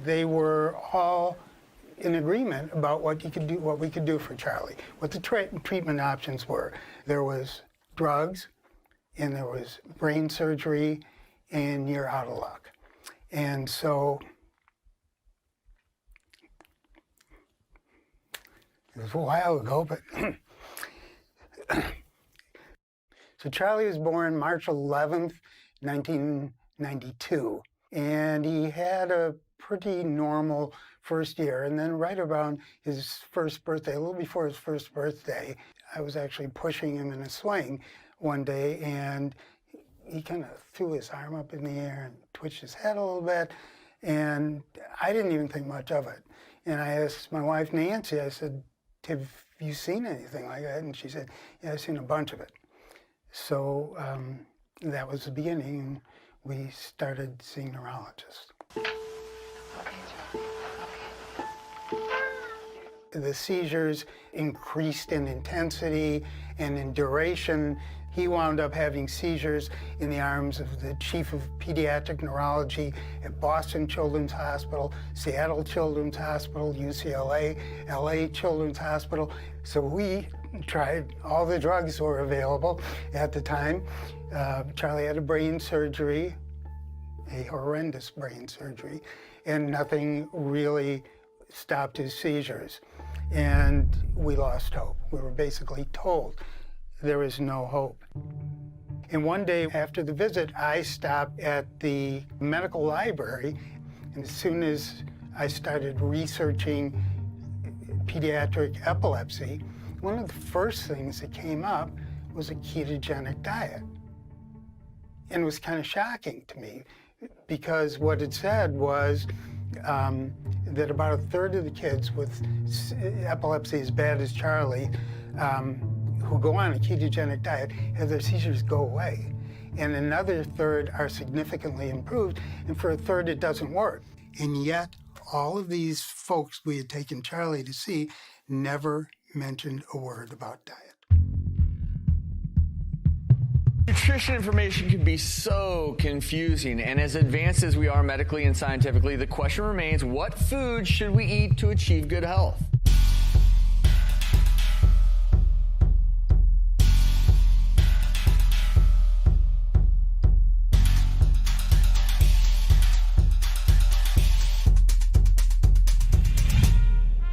They were all in agreement about what we could do for Charlie, what the treatment options were. There was drugs, and there was brain surgery, and you're out of luck. And so it was a while ago, but so Charlie was born March 11th, 1992, and he had a pretty normal first year. And then right around his first birthday, a little before his first birthday, I was actually pushing him in a swing one day, and he kind of threw his arm up in the air and twitched his head a little bit, and I didn't even think much of it. And I asked my wife, Nancy, I said, have you seen anything like that? And she said, yeah, I've seen a bunch of it. So that was the beginning, and we started seeing neurologists. The seizures increased in intensity and in duration. He wound up having seizures in the arms of the chief of pediatric neurology at Boston Children's Hospital, Seattle Children's Hospital, UCLA, LA Children's Hospital. So we tried all the drugs that were available at the time. Charlie had a brain surgery, a horrendous brain surgery, and nothing really stopped his seizures. And we lost hope. We were basically told there was no hope. And one day after the visit, I stopped at the medical library, and as soon as I started researching pediatric epilepsy, one of the first things that came up was a ketogenic diet. And it was kind of shocking to me, because what it said was that about a third of the kids with epilepsy as bad as Charlie who go on a ketogenic diet have their seizures go away. And another third are significantly improved, and for a third it doesn't work. And yet all of these folks we had taken Charlie to see never mentioned a word about diet. Nutrition information can be so confusing, and as advanced as we are medically and scientifically, the question remains, what food should we eat to achieve good health?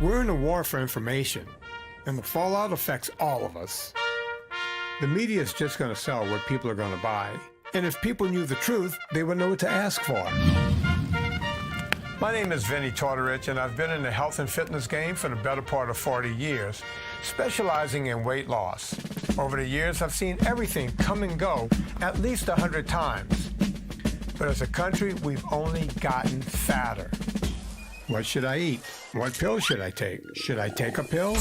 We're in a war for information, and the fallout affects all of us. The media is just going to sell what people are going to buy. And if people knew the truth, they would know what to ask for. My name is Vinnie Tortorich, and I've been in the health and fitness game for the better part of 40 years, specializing in weight loss. Over the years, I've seen everything come and go at least 100 times. But as a country, we've only gotten fatter. What should I eat? What pill should I take? Should I take a pill?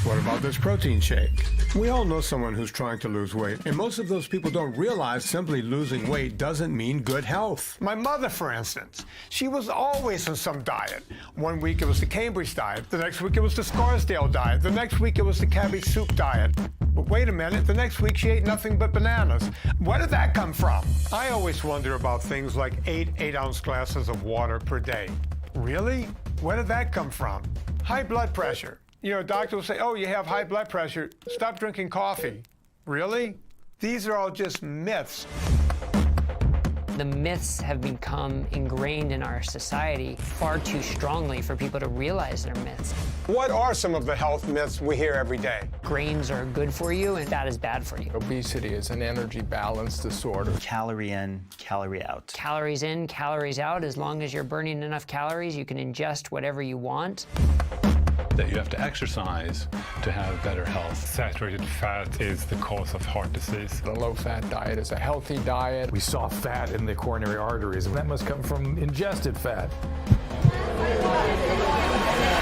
What about this protein shake? We all know someone who's trying to lose weight, and most of those people don't realize simply losing weight doesn't mean good health. My mother, for instance, she was always on some diet. One week it was the Cambridge diet, the next week it was the Scarsdale diet, the next week it was the cabbage soup diet. But wait a minute, the next week she ate nothing but bananas. Where did that come from? I always wonder about things like 8 8-ounce glasses of water per day. Really? Where did that come from? High blood pressure. You know, a doctor will say, oh, you have high blood pressure, stop drinking coffee. Really? These are all just myths. The myths have become ingrained in our society far too strongly for people to realize they're myths. What are some of the health myths we hear every day? Grains are good for you and fat is bad for you. Obesity is an energy balance disorder. Calorie in, calorie out. Calories in, calories out. As long as you're burning enough calories, you can ingest whatever you want. That you have to exercise to have better health. Saturated fat is the cause of heart disease. The low-fat diet is a healthy diet. We saw fat in the coronary arteries, and that must come from ingested fat.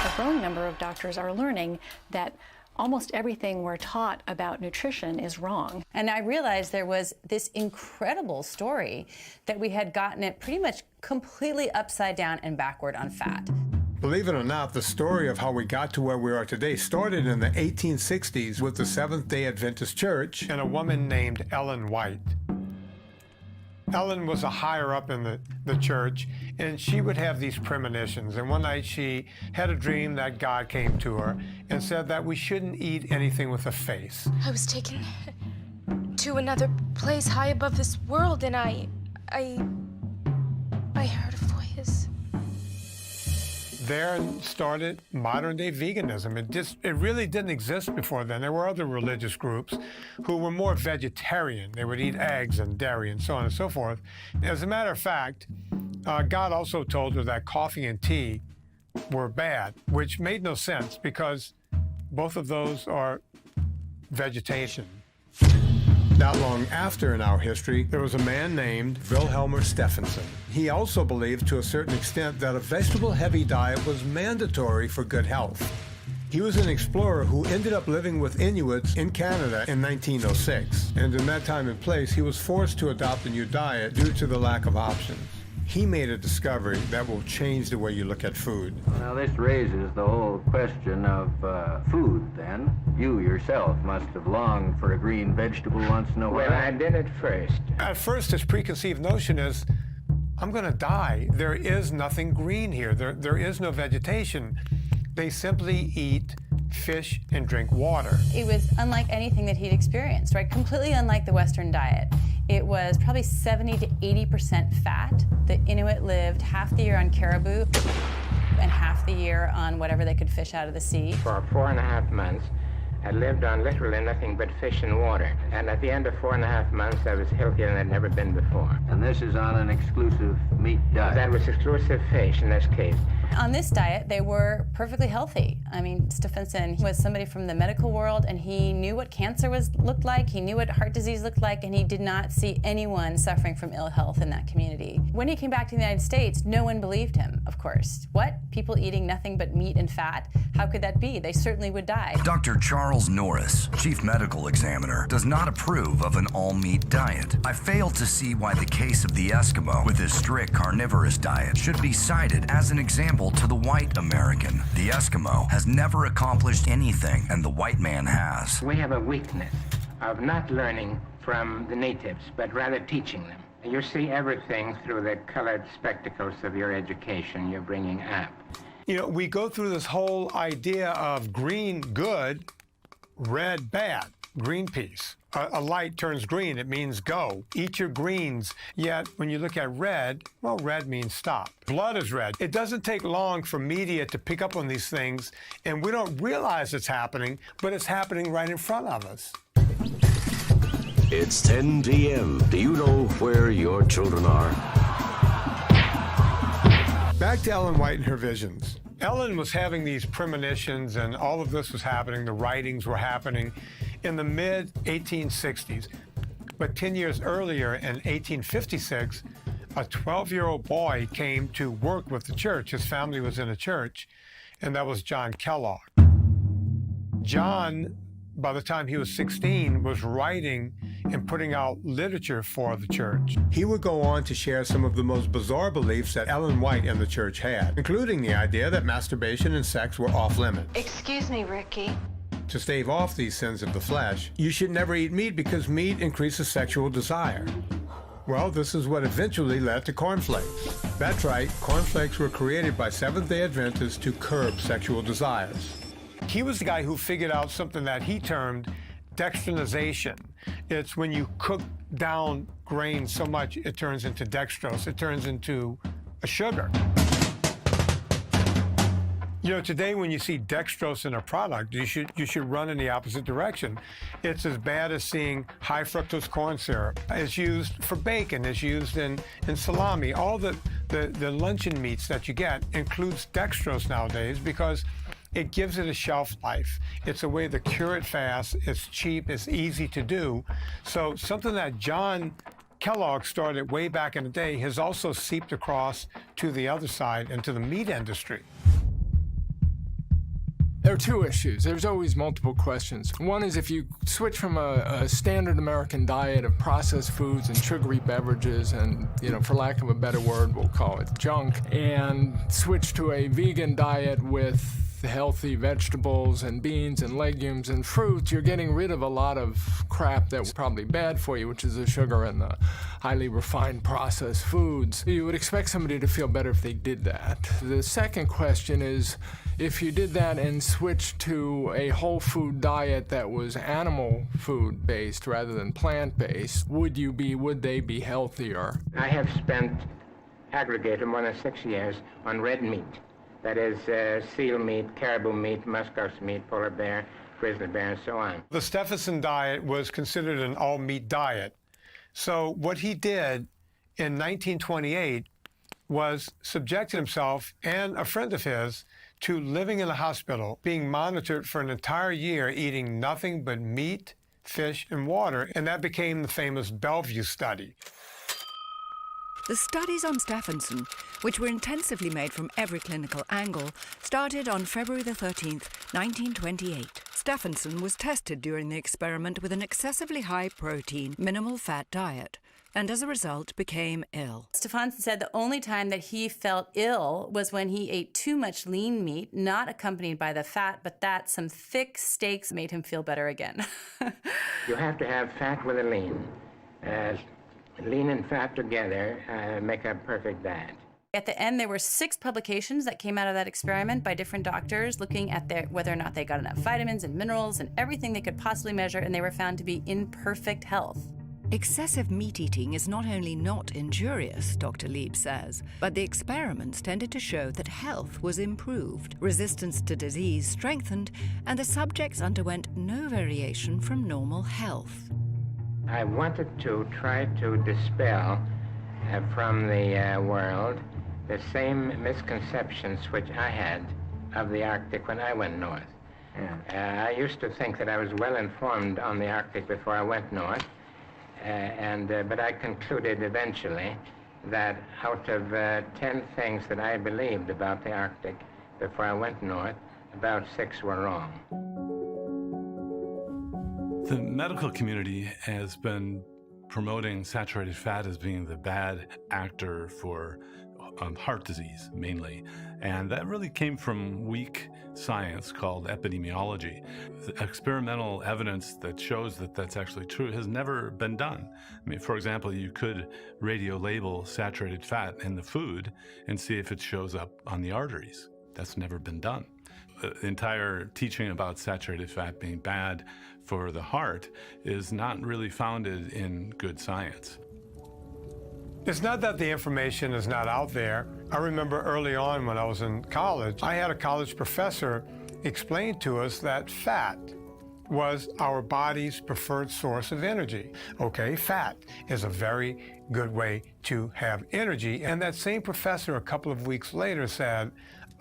A growing number of doctors are learning that almost everything we're taught about nutrition is wrong. And I realized there was this incredible story that we had gotten it pretty much completely upside down and backward on fat. Believe it or not, the story of how we got to where we are today started in the 1860s with the Seventh-day Adventist Church and a woman named Ellen White. Ellen was a higher up in the church, and she would have these premonitions. And one night she had a dream that God came to her and said that we shouldn't eat anything with a face. I was taken to another place high above this world, and I heard a voice. There started modern-day veganism. It really didn't exist before then. There were other religious groups who were more vegetarian. They would eat eggs and dairy and so on and so forth. As a matter of fact, God also told her that coffee and tea were bad, which made no sense because both of those are vegetation. Not long after in our history, there was a man named Wilhelmer Stephenson. He also believed to a certain extent that a vegetable-heavy diet was mandatory for good health. He was an explorer who ended up living with Inuits in Canada in 1906. And in that time and place, he was forced to adopt a new diet due to the lack of options. He made a discovery that will change the way you look at food. Now, this raises the whole question of food, then. You yourself must have longed for a green vegetable once in a while. Well, I did at first. At first, his preconceived notion is, I'm going to die. There is nothing green here. There is no vegetation. They simply eat fish and drink water. It was unlike anything that he'd experienced, right? Completely unlike the Western diet. It was probably 70 to 80% fat. The Inuit lived half the year on caribou and half the year on whatever they could fish out of the sea. For 4.5 months, I lived on literally nothing but fish and water. And at the end of 4.5 months, I was healthier than I'd never been before. And this is on an exclusive meat diet. That was exclusive fish in this case. On this diet, they were perfectly healthy. I mean, Stephenson was somebody from the medical world, and he knew what cancer looked like, he knew what heart disease looked like, and he did not see anyone suffering from ill health in that community. When he came back to the United States, no one believed him, of course. What? People eating nothing but meat and fat? How could that be? They certainly would die. Dr. Charles Norris, Chief Medical Examiner, does not approve of an all-meat diet. I fail to see why the case of the Eskimo with his strict carnivorous diet should be cited as an example to the white American. The Eskimo has never accomplished anything, and the white man has. We have a weakness of not learning from the natives, but rather teaching them. You see everything through the colored spectacles of your education you're bringing up. You know, we go through this whole idea of green good, red bad. Greenpeace. A light turns green, it means go. Eat your greens. Yet, when you look at red, well, red means stop. Blood is red. It doesn't take long for media to pick up on these things, and we don't realize it's happening, but it's happening right in front of us. It's 10 p.m. Do you know where your children are? Back to Ellen White and her visions. Ellen was having these premonitions, and all of this was happening. The writings were happening in the mid-1860s. But 10 years earlier, in 1856, a 12-year-old boy came to work with the church. His family was in a church, and that was John Kellogg. John, by the time he was 16, was writing and putting out literature for the church. He would go on to share some of the most bizarre beliefs that Ellen White and the church had, including the idea that masturbation and sex were off-limits. Excuse me, Ricky. To stave off these sins of the flesh, you should never eat meat because meat increases sexual desire. Well, this is what eventually led to cornflakes. That's right, cornflakes were created by Seventh-day Adventists to curb sexual desires. He was the guy who figured out something that he termed dextrinization. It's when you cook down grain so much it turns into dextrose, it turns into a sugar. You know, today when you see dextrose in a product, you should run in the opposite direction. It's as bad as seeing high fructose corn syrup. It's used for bacon, it's used in salami. All the luncheon meats that you get includes dextrose nowadays because it gives it a shelf life. It's a way to cure it fast, it's cheap, it's easy to do. So something that John Kellogg started way back in the day has also seeped across to the other side and to the meat industry. There are two issues. There's always multiple questions. One is if you switch from a standard American diet of processed foods and sugary beverages and, you know, for lack of a better word, we'll call it junk, and switch to a vegan diet with with healthy vegetables and beans and legumes and fruits, you're getting rid of a lot of crap that was probably bad for you, which is the sugar and the highly refined processed foods. You would expect somebody to feel better if they did that. The second question is, if you did that and switched to a whole food diet that was animal food based rather than plant based, would they be healthier? I have spent aggregated more than 6 years on red meat. That is seal meat, caribou meat, muskox meat, polar bear, grizzly bear, and so on. The Stephenson diet was considered an all-meat diet. So what he did in 1928 was subjected himself and a friend of his to living in a hospital, being monitored for an entire year, eating nothing but meat, fish, and water, and that became the famous Bellevue study. The studies on Stephenson, which were intensively made from every clinical angle, started on February the 13th, 1928. Stephenson was tested during the experiment with an excessively high protein, minimal fat diet, and as a result became ill. Stephenson said the only time that he felt ill was when he ate too much lean meat, not accompanied by the fat, but that some thick steaks made him feel better again. You have to have fat with a lean. Lean and fat together make a perfect diet. At the end, there were 6 publications that came out of that experiment by different doctors looking at whether or not they got enough vitamins and minerals and everything they could possibly measure, and they were found to be in perfect health. Excessive meat eating is not only not injurious, Dr. Lieb says, but the experiments tended to show that health was improved, resistance to disease strengthened, and the subjects underwent no variation from normal health. I wanted to try to dispel from the world the same misconceptions which I had of the Arctic when I went north. I used to think that I was well informed on the Arctic before I went north. But I concluded eventually that out of 10 things that I believed about the Arctic before I went north, about 6 were wrong. The medical community has been promoting saturated fat as being the bad actor for heart disease, mainly. And that really came from weak science called epidemiology. The experimental evidence that shows that that's actually true has never been done. I mean, for example, you could radio label saturated fat in the food and see if it shows up on the arteries. That's never been done. The entire teaching about saturated fat being bad for the heart is not really founded in good science. It's not that the information is not out there. I remember early on when I was in college, I had a college professor explain to us that fat was our body's preferred source of energy. Okay, fat is a very good way to have energy. And that same professor a couple of weeks later said,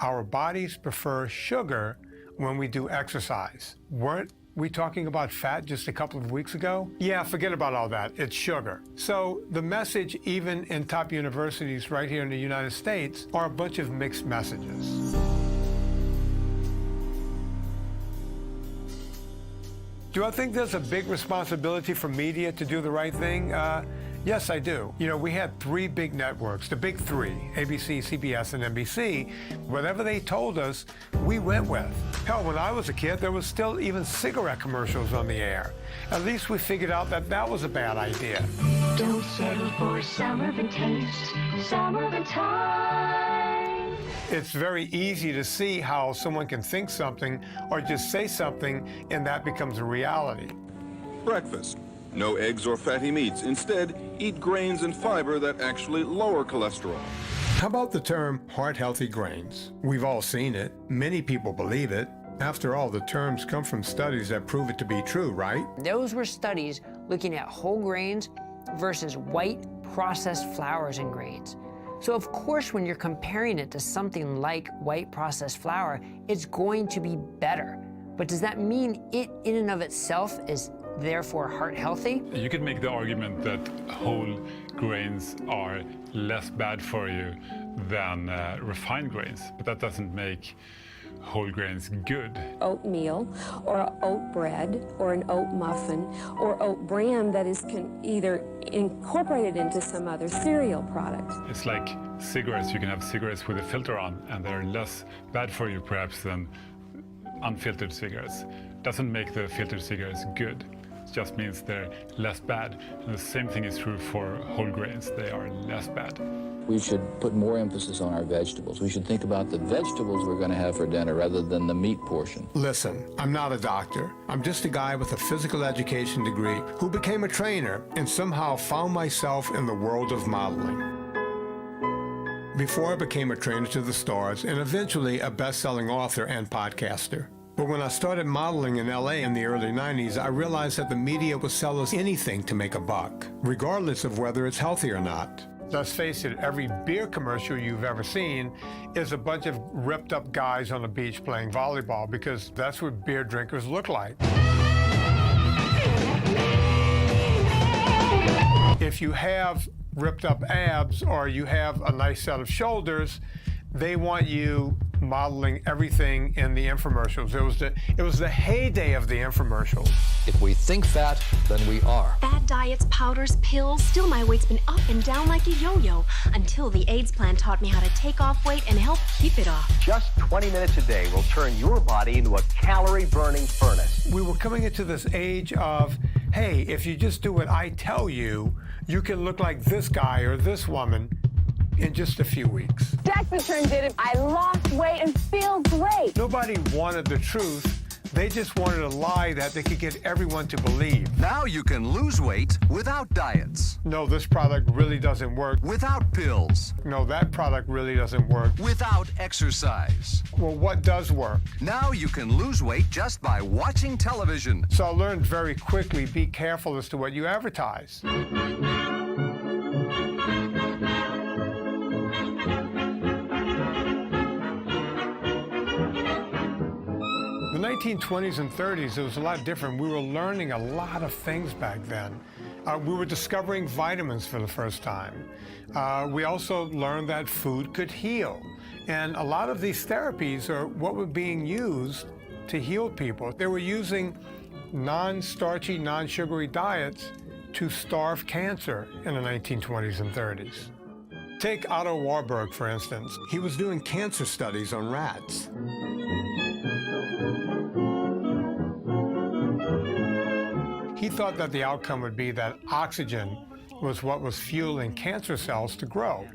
our bodies prefer sugar when we do exercise. Weren't we talking about fat just a couple of weeks ago? Yeah, forget about all that. It's sugar. So the message, even in top universities right here in the United States, are a bunch of mixed messages. Do I think there's a big responsibility for media to do the right thing? Yes, I do. You know, we had 3 big networks, the big 3, ABC, CBS, and NBC. Whatever they told us, we went with. Hell, when I was a kid, there was still even cigarette commercials on the air. At least we figured out that that was a bad idea. Don't settle for Sullivan taste, Sullivan time. It's very easy to see how someone can think something or just say something and that becomes a reality. Breakfast. No eggs or fatty meats. Instead, eat grains and fiber that actually lower cholesterol. How about the term heart-healthy grains? We've all seen it. Many people believe it. After all, the terms come from studies that prove it to be true, right? Those were studies looking at whole grains versus white processed flours and grains. So of course, when you're comparing it to something like white processed flour, it's going to be better. But does that mean it in and of itself is therefore heart healthy? You could make the argument that whole grains are less bad for you than refined grains, but that doesn't make whole grains good? Oatmeal, or oat bread, or an oat muffin, or oat bran that is either incorporated into some other cereal product. It's like cigarettes. You can have cigarettes with a filter on, and they're less bad for you perhaps than unfiltered cigarettes. Doesn't make the filtered cigarettes good. It just means they're less bad. And the same thing is true for whole grains. They are less bad. We should put more emphasis on our vegetables. We should think about the vegetables we're going to have for dinner rather than the meat portion. Listen, I'm not a doctor. I'm just a guy with a physical education degree who became a trainer and somehow found myself in the world of modeling. Before I became a trainer to the stars and eventually a best-selling author and podcaster. But when I started modeling in LA in the early 90s, I realized that the media will sell us anything to make a buck, regardless of whether it's healthy or not. Let's face it, every beer commercial you've ever seen is a bunch of ripped up guys on the beach playing volleyball, because that's what beer drinkers look like. If you have ripped up abs or you have a nice set of shoulders, they want you modeling everything in the infomercials. It was the heyday of the infomercials. If we think fat, then we are. Fad diets, powders, pills, still my weight's been up and down like a yo-yo until the AIDS plan taught me how to take off weight and help keep it off. Just 20 minutes a day will turn your body into a calorie-burning furnace. We were coming into this age of, hey, if you just do what I tell you, you can look like this guy or this woman in just a few weeks. Dexatrin did it. I lost weight and feel great. Nobody wanted the truth. They just wanted a lie that they could get everyone to believe. Now you can lose weight without diets. No, this product really doesn't work. Without pills. No, that product really doesn't work. Without exercise. Well, what does work? Now you can lose weight just by watching television. So I learned very quickly, be careful as to what you advertise. The 1920s and 30s, it was a lot different. We were learning a lot of things back then. We were discovering vitamins for the first time. We also learned that food could heal. And a lot of these therapies are what were being used to heal people. They were using non-starchy, non-sugary diets to starve cancer in the 1920s and 30s. Take Otto Warburg, for instance. He was doing cancer studies on rats. He thought that the outcome would be that oxygen was what was fueling cancer cells to grow.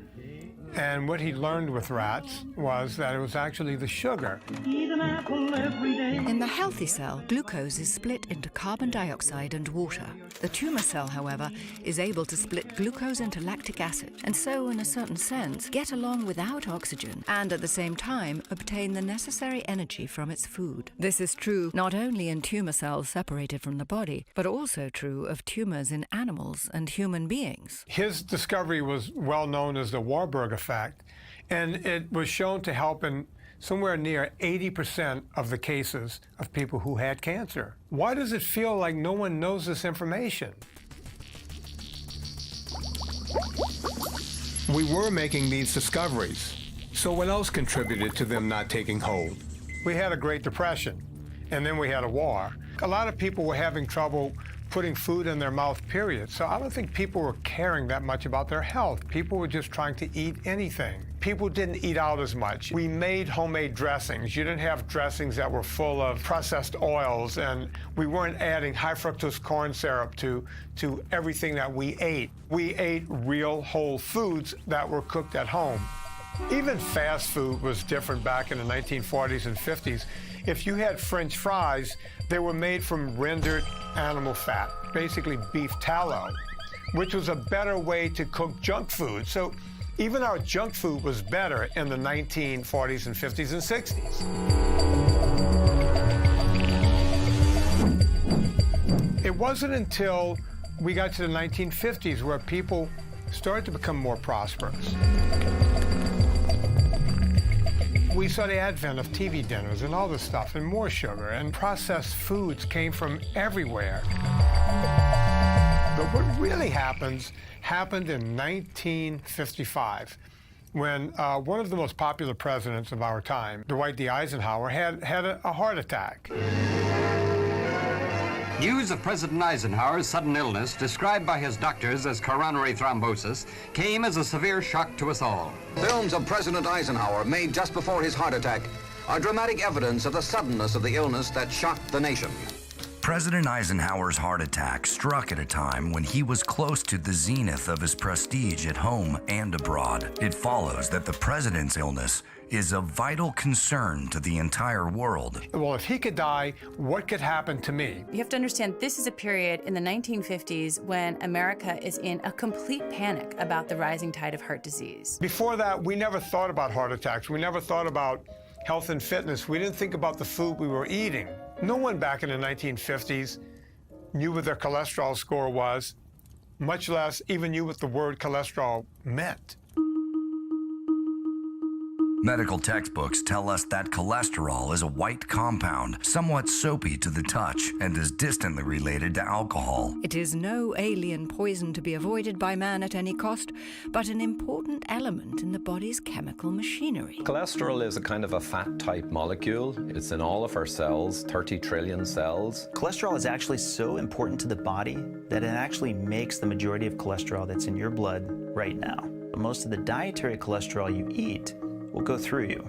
And what he learned with rats was that it was actually the sugar. In the healthy cell, glucose is split into carbon dioxide and water. The tumor cell, however, is able to split glucose into lactic acid, and so, in a certain sense, get along without oxygen, and at the same time obtain the necessary energy from its food. This is true not only in tumor cells separated from the body, but also true of tumors in animals and human beings. His discovery was well known as the Warburg effect, and it was shown to help in somewhere near 80% of the cases of people who had cancer. Why does it feel like no one knows this information? We were making these discoveries, so what else contributed to them not taking hold? We had a Great Depression, and then we had a war. A lot of people were having trouble putting food in their mouth, period. So I don't think people were caring that much about their health. People were just trying to eat anything. People didn't eat out as much. We made homemade dressings. You didn't have dressings that were full of processed oils, and we weren't adding high fructose corn syrup to everything that we ate. We ate real whole foods that were cooked at home. Even fast food was different back in the 1940s and 50s. If you had French fries, they were made from rendered animal fat, basically beef tallow, which was a better way to cook junk food. So even our junk food was better in the 1940s and 50s and 60s. It wasn't until we got to the 1950s where people started to become more prosperous. We saw the advent of TV dinners and all this stuff, and more sugar, and processed foods came from everywhere. But what really happened in 1955. when one of the most popular presidents of our time, Dwight D. Eisenhower, had a heart attack. News of President Eisenhower's sudden illness, described by his doctors as coronary thrombosis, came as a severe shock to us all. Films of President Eisenhower made just before his heart attack are dramatic evidence of the suddenness of the illness that shocked the nation. President Eisenhower's heart attack struck at a time when he was close to the zenith of his prestige at home and abroad. It follows that the president's illness is of vital concern to the entire world. Well, if he could die, what could happen to me? You have to understand, this is a period in the 1950s when America is in a complete panic about the rising tide of heart disease. Before that, we never thought about heart attacks. We never thought about health and fitness. We didn't think about the food we were eating. No one back in the 1950s knew what their cholesterol score was, much less even knew what the word cholesterol meant. Medical textbooks tell us that cholesterol is a white compound, somewhat soapy to the touch, and is distantly related to alcohol. It is no alien poison to be avoided by man at any cost, but an important element in the body's chemical machinery. Cholesterol is a kind of a fat-type molecule. It's in all of our cells, 30 trillion cells. Cholesterol is actually so important to the body that it actually makes the majority of cholesterol that's in your blood right now. Most of the dietary cholesterol you eat will go through you,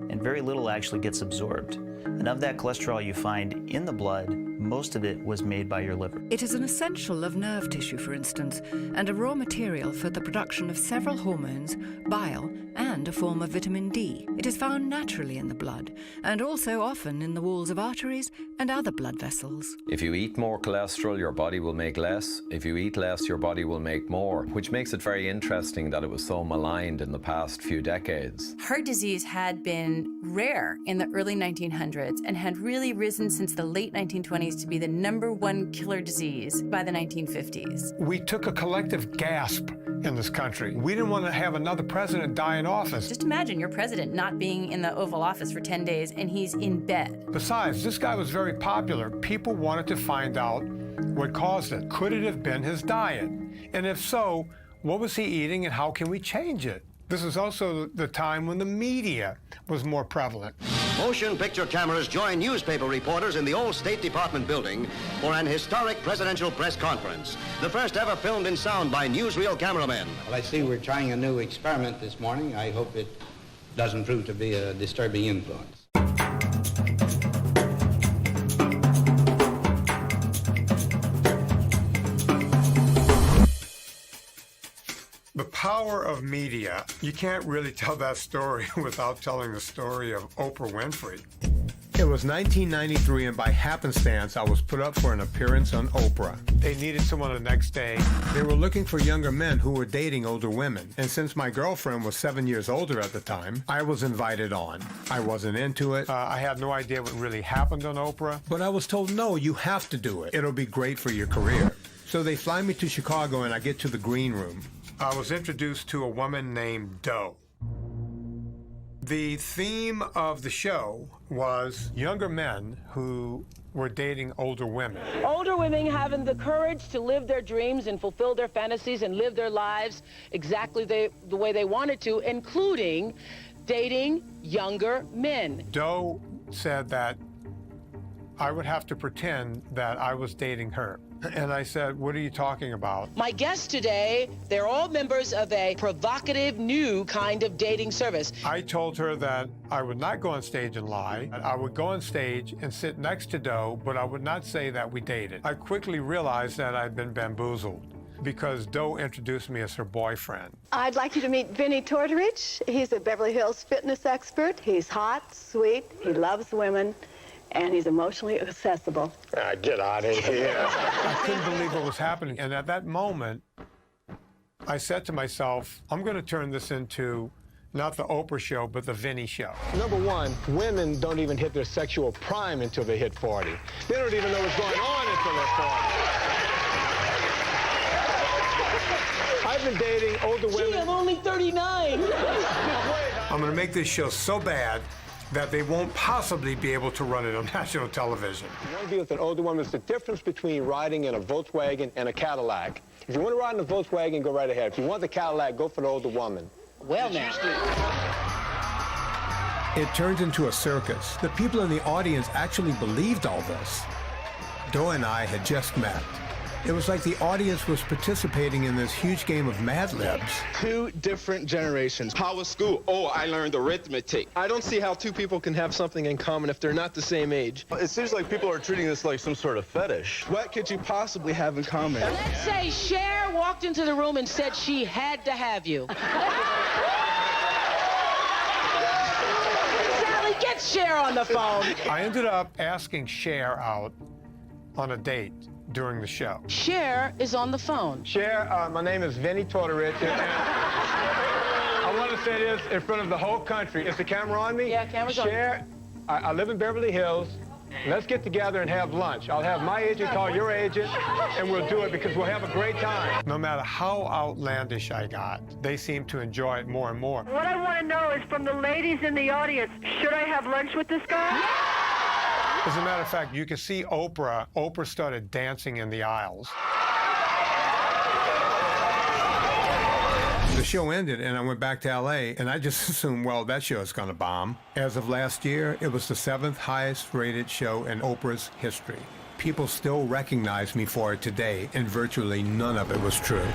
and very little actually gets absorbed. And of that cholesterol you find in the blood, most of it was made by your liver. It is an essential of nerve tissue, for instance, and a raw material for the production of several hormones, bile, and a form of vitamin D. It is found naturally in the blood, and also often in the walls of arteries and other blood vessels. If you eat more cholesterol, your body will make less. If you eat less, your body will make more, which makes it very interesting that it was so maligned in the past few decades. Heart disease had been rare in the early 1900s and had really risen since the late 1920s to be the #1 killer disease by the 1950s. We took a collective gasp in this country. We didn't want to have another president die in office. Just imagine your president not being in the Oval Office for 10 days and he's in bed. Besides, this guy was very popular. People wanted to find out what caused it. Could it have been his diet? And if so, what was he eating and how can we change it? This is also the time when the media was more prevalent. Motion picture cameras join newspaper reporters in the old State Department building for an historic presidential press conference. The first ever filmed in sound by newsreel cameramen. Well, I see we're trying a new experiment this morning. I hope it doesn't prove to be a disturbing influence. The power of media. You can't really tell that story without telling the story of Oprah Winfrey. It was 1993, and by happenstance, I was put up for an appearance on Oprah. They needed someone the next day. They were looking for younger men who were dating older women. And since my girlfriend was 7 years older at the time, I was invited on. I wasn't into it. I had no idea what really happened on Oprah. But I was told, no, you have to do it. It'll be great for your career. So they fly me to Chicago, and I get to the green room. I was introduced to a woman named Doe. The theme of the show was younger men who were dating older women. Older women having the courage to live their dreams and fulfill their fantasies and live their lives exactly the way they wanted to, including dating younger men. Doe said that I would have to pretend that I was dating her. And I said, what are you talking about? My guests today, they're all members of a provocative new kind of dating service. I told her that I would not go on stage and lie. I would go on stage and sit next to Doe, but I would not say that we dated. I quickly realized that I'd been bamboozled because Doe introduced me as her boyfriend. I'd like you to meet Vinnie Tortorich. He's a Beverly Hills fitness expert. He's hot, sweet, he loves women, and he's emotionally accessible. Get out of here. I couldn't believe what was happening. And at that moment, I said to myself, I'm going to turn this into not the Oprah show, but the Vinnie show. Number one, women don't even hit their sexual prime until they hit 40. They don't even know what's going on until they're 40. I've been dating older women. Gee, I'm only 39. I'm going to make this show so bad that they won't possibly be able to run it on national television. If you want to be with an older woman, it's the difference between riding in a Volkswagen and a Cadillac. If you want to ride in a Volkswagen, go right ahead. If you want the Cadillac, go for the older woman. Well, now. It turned into a circus. The people in the audience actually believed all this. Doe and I had just met. It was like the audience was participating in this huge game of Mad Libs. Two different generations. How was school? Oh, I learned arithmetic. I don't see how two people can have something in common if they're not the same age. It seems like people are treating this like some sort of fetish. What could you possibly have in common? Let's say Cher walked into the room and said she had to have you. Sally, get Cher on the phone. I ended up asking Cher out on a date during the show. Cher is on the phone. Cher, my name is Vinnie Tortorich, and I want to say this in front of the whole country. Is the camera on me? Yeah, camera's on. Cher, I live in Beverly Hills. Let's get together and have lunch. I'll have my agent call your agent, and we'll do it because we'll have a great time. No matter how outlandish I got, they seemed to enjoy it more and more. What I want to know is from the ladies in the audience, should I have lunch with this guy? As a matter of fact, you can see Oprah. Oprah started dancing in the aisles. The show ended, and I went back to L.A., and I just assumed, well, that show is going to bomb. As of last year, it was the 7th highest-rated show in Oprah's history. People still recognize me for it today, and virtually none of it was true.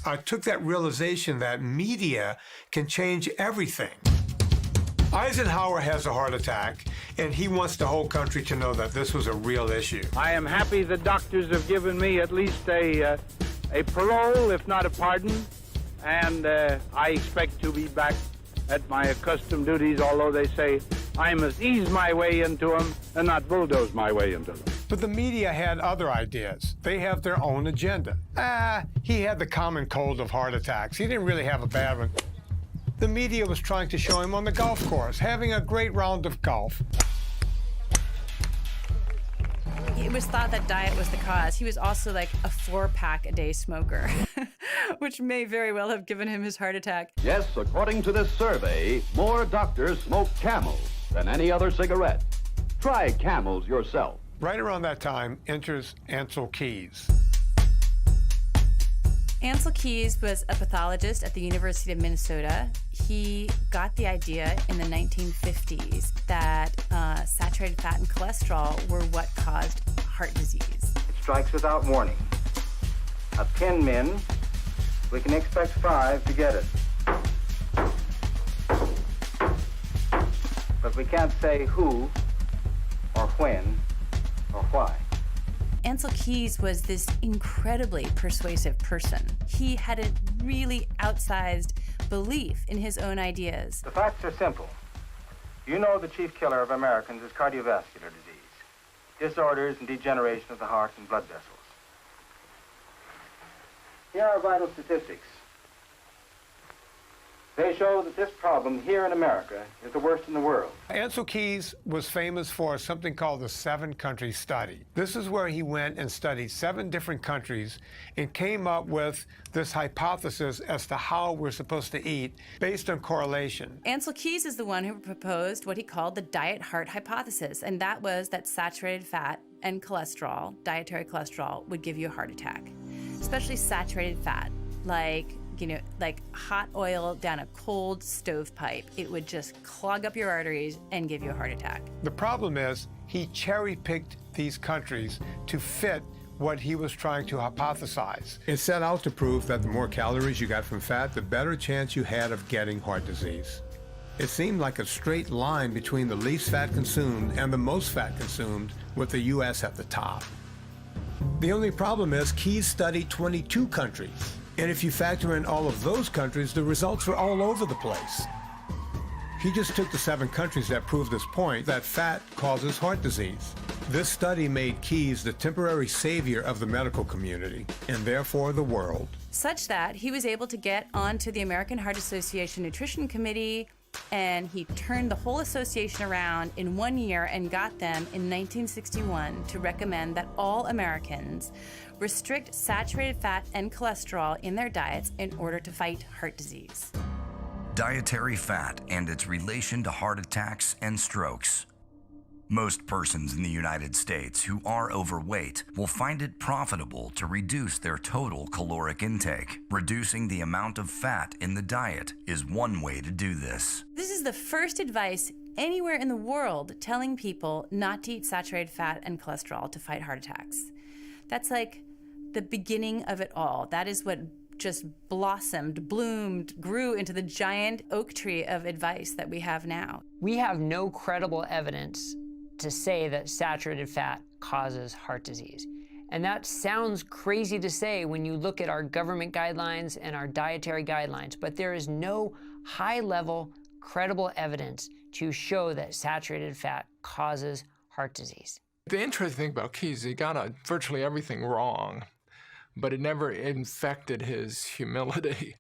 I took that realization that media can change everything. Eisenhower has a heart attack, and he wants the whole country to know that this was a real issue. I am happy the doctors have given me at least a parole, if not a pardon, and I expect to be back at my accustomed duties, although they say I must ease my way into them and not bulldoze my way into them. But the media had other ideas. They have their own agenda. He had the common cold of heart attacks. He didn't really have a bad one. The media was trying to show him on the golf course, having a great round of golf. It was thought that diet was the cause. He was also like a 4-pack-a-day smoker, which may very well have given him his heart attack. Yes, according to this survey, more doctors smoke Camels than any other cigarette. Try Camels yourself. Right around that time enters Ancel Keys. Ancel Keys was a pathologist at the University of Minnesota. He got the idea in the 1950s that saturated fat and cholesterol were what caused heart disease. It strikes without warning. Of 10 men, we can expect 5 to get it. But we can't say who, or when, or why. Ancel Keys was this incredibly persuasive person. He had a really outsized belief in his own ideas. The facts are simple. You know the chief killer of Americans is cardiovascular disease, disorders and degeneration of the heart and blood vessels. Here are vital statistics. They show that this problem here in America is the worst in the world. Ancel Keys was famous for something called the 7-country study. This is where he went and studied 7 different countries and came up with this hypothesis as to how we're supposed to eat based on correlation. Ancel Keys is the one who proposed what he called the diet heart hypothesis, and that was that saturated fat and cholesterol, dietary cholesterol, would give you a heart attack, especially saturated fat, like hot oil down a cold stovepipe. It would just clog up your arteries and give you a heart attack. The problem is he cherry-picked these countries to fit what he was trying to hypothesize. It set out to prove that the more calories you got from fat, the better chance you had of getting heart disease. It seemed like a straight line between the least fat consumed and the most fat consumed, with the U.S. at the top. The only problem is Keys studied 22 countries. And if you factor in all of those countries, the results were all over the place. He just took the 7 countries that proved this point, that fat causes heart disease. This study made Keys the temporary savior of the medical community, and therefore the world. Such that he was able to get onto the American Heart Association Nutrition Committee, and he turned the whole association around in 1 year and got them in 1961 to recommend that all Americans restrict saturated fat and cholesterol in their diets in order to fight heart disease. Dietary fat and its relation to heart attacks and strokes. Most persons in the United States who are overweight will find it profitable to reduce their total caloric intake. Reducing the amount of fat in the diet is one way to do this. This is the first advice anywhere in the world telling people not to eat saturated fat and cholesterol to fight heart attacks. That's like the beginning of it all. That is what just blossomed, bloomed, grew into the giant oak tree of advice that we have now. We have no credible evidence to say that saturated fat causes heart disease. And that sounds crazy to say when you look at our government guidelines and our dietary guidelines, but there is no high-level, credible evidence to show that saturated fat causes heart disease. The interesting thing about Keyes, he got virtually everything wrong, but it never infected his humility.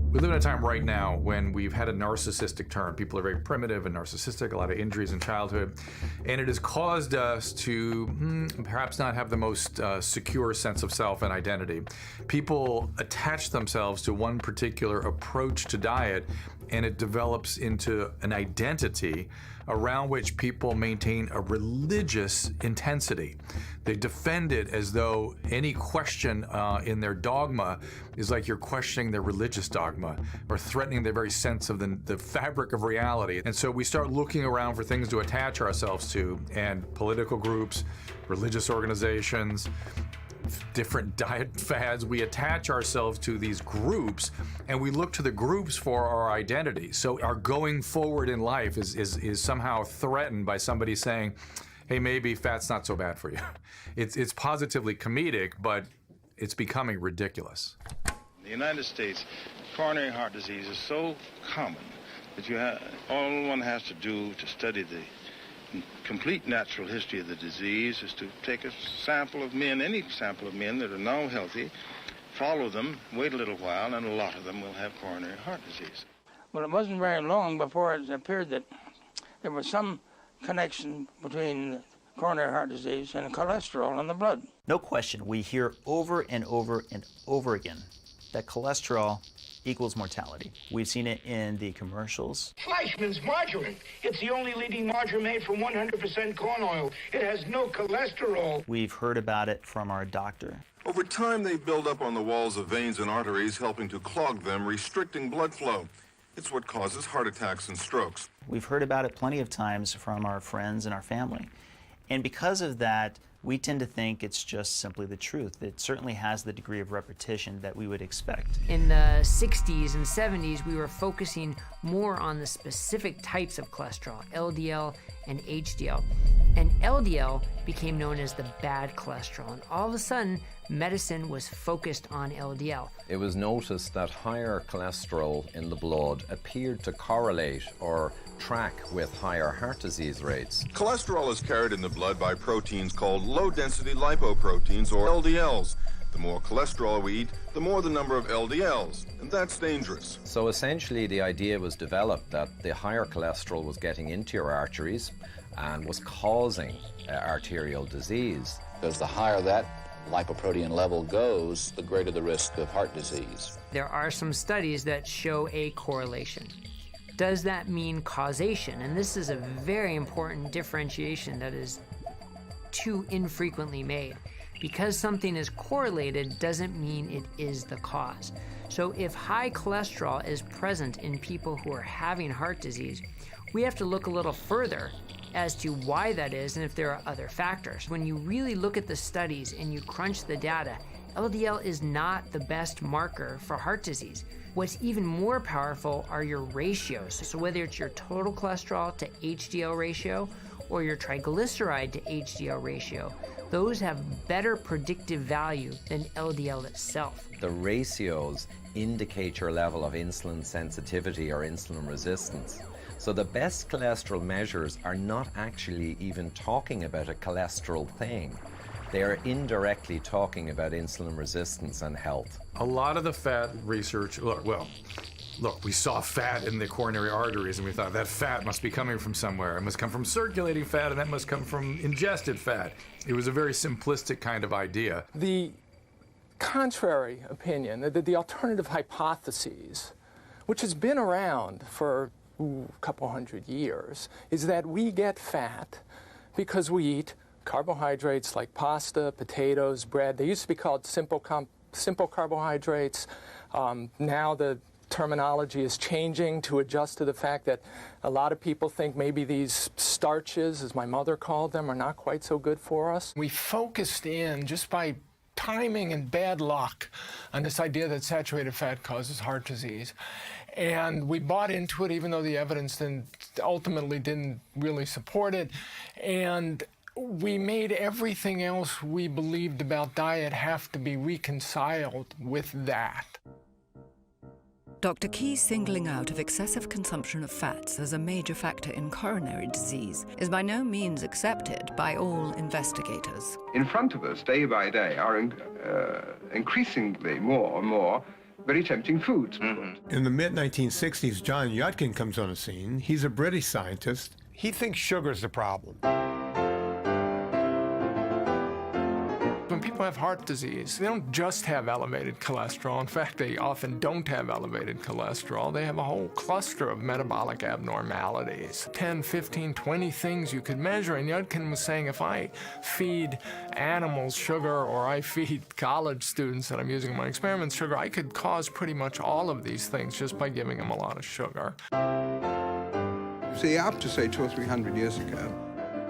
We live in a time right now when we've had a narcissistic turn. People are very primitive and narcissistic, a lot of injuries in childhood, and it has caused us to perhaps not have the most secure sense of self and identity. People attach themselves to one particular approach to diet, and it develops into an identity around which people maintain a religious intensity. They defend it as though any question in their dogma is like you're questioning their religious dogma or threatening their very sense of the fabric of reality. And so we start looking around for things to attach ourselves to, and political groups, religious organizations, different diet fads, we attach ourselves to these groups, and we look to the groups for our identity. So our going forward in life is somehow threatened by somebody saying, hey, maybe fat's not so bad for you. It's positively comedic, but it's becoming ridiculous. In the United States, coronary heart disease is so common that all one has to do to study the complete natural history of the disease is to take a sample of men, any sample of men that are now healthy, follow them, wait a little while, and a lot of them will have coronary heart disease. Well, it wasn't very long before it appeared that there was some connection between coronary heart disease and cholesterol in the blood. No question, we hear over and over and over again that cholesterol equals mortality. We've seen it in the commercials. Fleischmann's margarine. It's the only leading margarine made from 100% corn oil. It has no cholesterol. We've heard about it from our doctor. Over time, they build up on the walls of veins and arteries, helping to clog them, restricting blood flow. It's what causes heart attacks and strokes. We've heard about it plenty of times from our friends and our family. And because of that, we tend to think it's just simply the truth. It certainly has the degree of repetition that we would expect. In the 60s and 70s, we were focusing more on the specific types of cholesterol, LDL and HDL. And LDL became known as the bad cholesterol. And all of a sudden, medicine was focused on LDL. It was noticed that higher cholesterol in the blood appeared to correlate or track with higher heart disease rates. Cholesterol is carried in the blood by proteins called low-density lipoproteins, or LDLs. The more cholesterol we eat, the more the number of LDLs, and that's dangerous. So essentially the idea was developed that the higher cholesterol was getting into your arteries and was causing arterial disease. Because the higher that lipoprotein level goes, the greater the risk of heart disease. There are some studies that show a correlation. Does that mean causation? And this is a very important differentiation that is too infrequently made. Because something is correlated doesn't mean it is the cause. So if high cholesterol is present in people who are having heart disease, we have to look a little further as to why that is and if there are other factors. When you really look at the studies and you crunch the data, LDL is not the best marker for heart disease. What's even more powerful are your ratios. So whether it's your total cholesterol to HDL ratio or your triglyceride to HDL ratio, those have better predictive value than LDL itself. The ratios indicate your level of insulin sensitivity or insulin resistance. So the best cholesterol measures are not actually even talking about a cholesterol thing. They are indirectly talking about insulin resistance and health. A lot of the fat research, look, we saw fat in the coronary arteries and we thought that fat must be coming from somewhere. It must come from circulating fat and that must come from ingested fat. It was a very simplistic kind of idea. The contrary opinion, the alternative hypotheses, which has been around for couple hundred years is that we get fat because we eat carbohydrates like pasta, potatoes, bread. They used to be called simple carbohydrates. Now the terminology is changing to adjust to the fact that a lot of people think maybe these starches, as my mother called them, are not quite so good for us. We focused in just by timing and bad luck on this idea that saturated fat causes heart disease. And we bought into it even though the evidence ultimately didn't really support it. And we made everything else we believed about diet have to be reconciled with that. Dr. Key's singling out of excessive consumption of fats as a major factor in coronary disease is by no means accepted by all investigators. In front of us, day by day, are increasingly more and more very tempting foods. In the mid-1960s, John Yudkin comes on the scene. He's a British scientist. He thinks sugar's the problem. When people have heart disease, they don't just have elevated cholesterol. In fact, they often don't have elevated cholesterol. They have a whole cluster of metabolic abnormalities. 10, 15, 20 things you could measure. And Yudkin was saying, if I feed animals sugar or I feed college students that I'm using in my experiments sugar, I could cause pretty much all of these things just by giving them a lot of sugar. See, up to, say, 200 or 300 years ago,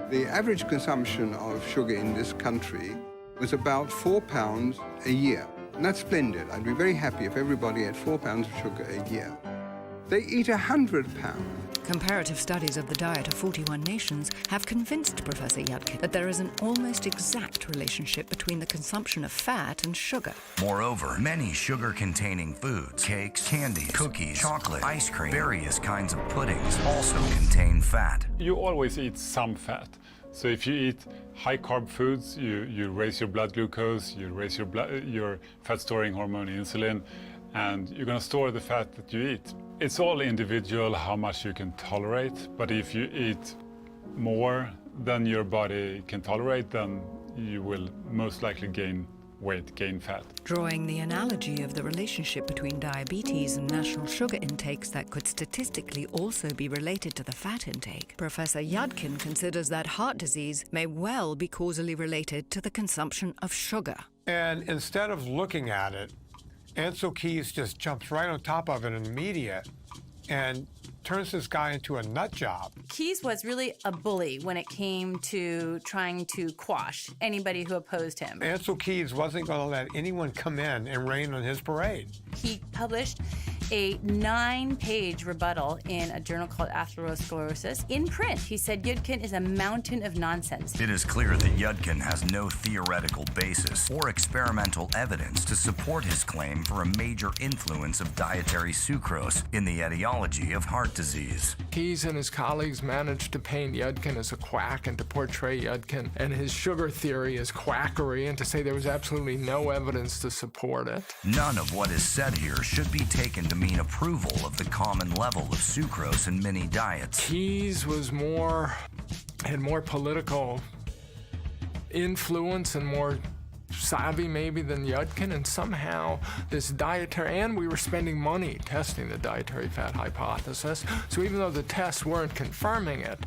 the average consumption of sugar in this country was about 4 pounds a year. And that's splendid. I'd be very happy if everybody had 4 pounds of sugar a year. They eat 100 pounds. Comparative studies of the diet of 41 nations have convinced Professor Yudkin that there is an almost exact relationship between the consumption of fat and sugar. Moreover, many sugar-containing foods, cakes, candies, cookies, chocolate, ice cream, various kinds of puddings also contain fat. You always eat some fat. So if you eat high-carb foods, you raise your blood glucose, you raise your fat-storing hormone insulin, and you're going to store the fat that you eat. It's all individual how much you can tolerate, but if you eat more than your body can tolerate, then you will most likely gain weight, gain fat. Drawing the analogy of the relationship between diabetes and national sugar intakes that could statistically also be related to the fat intake, Professor Yudkin considers that heart disease may well be causally related to the consumption of sugar. And instead of looking at it, Ancel Keys just jumps right on top of it in the media and turns this guy into a nut job. Keys was really a bully when it came to trying to quash anybody who opposed him. Ancel Keys wasn't going to let anyone come in and rain on his parade. He published a 9-page rebuttal in a journal called Atherosclerosis. In print, he said Yudkin is a mountain of nonsense. It is clear that Yudkin has no theoretical basis or experimental evidence to support his claim for a major influence of dietary sucrose in the etiology of heart disease. Keys and his colleagues managed to paint Yudkin as a quack and to portray Yudkin and his sugar theory as quackery and to say there was absolutely no evidence to support it. None of what is said here should be taken to mean approval of the common level of sucrose in many diets. Keys was had more political influence and more savvy maybe than Yudkin, and somehow this dietary, and we were spending money testing the dietary fat hypothesis, so even though the tests weren't confirming it,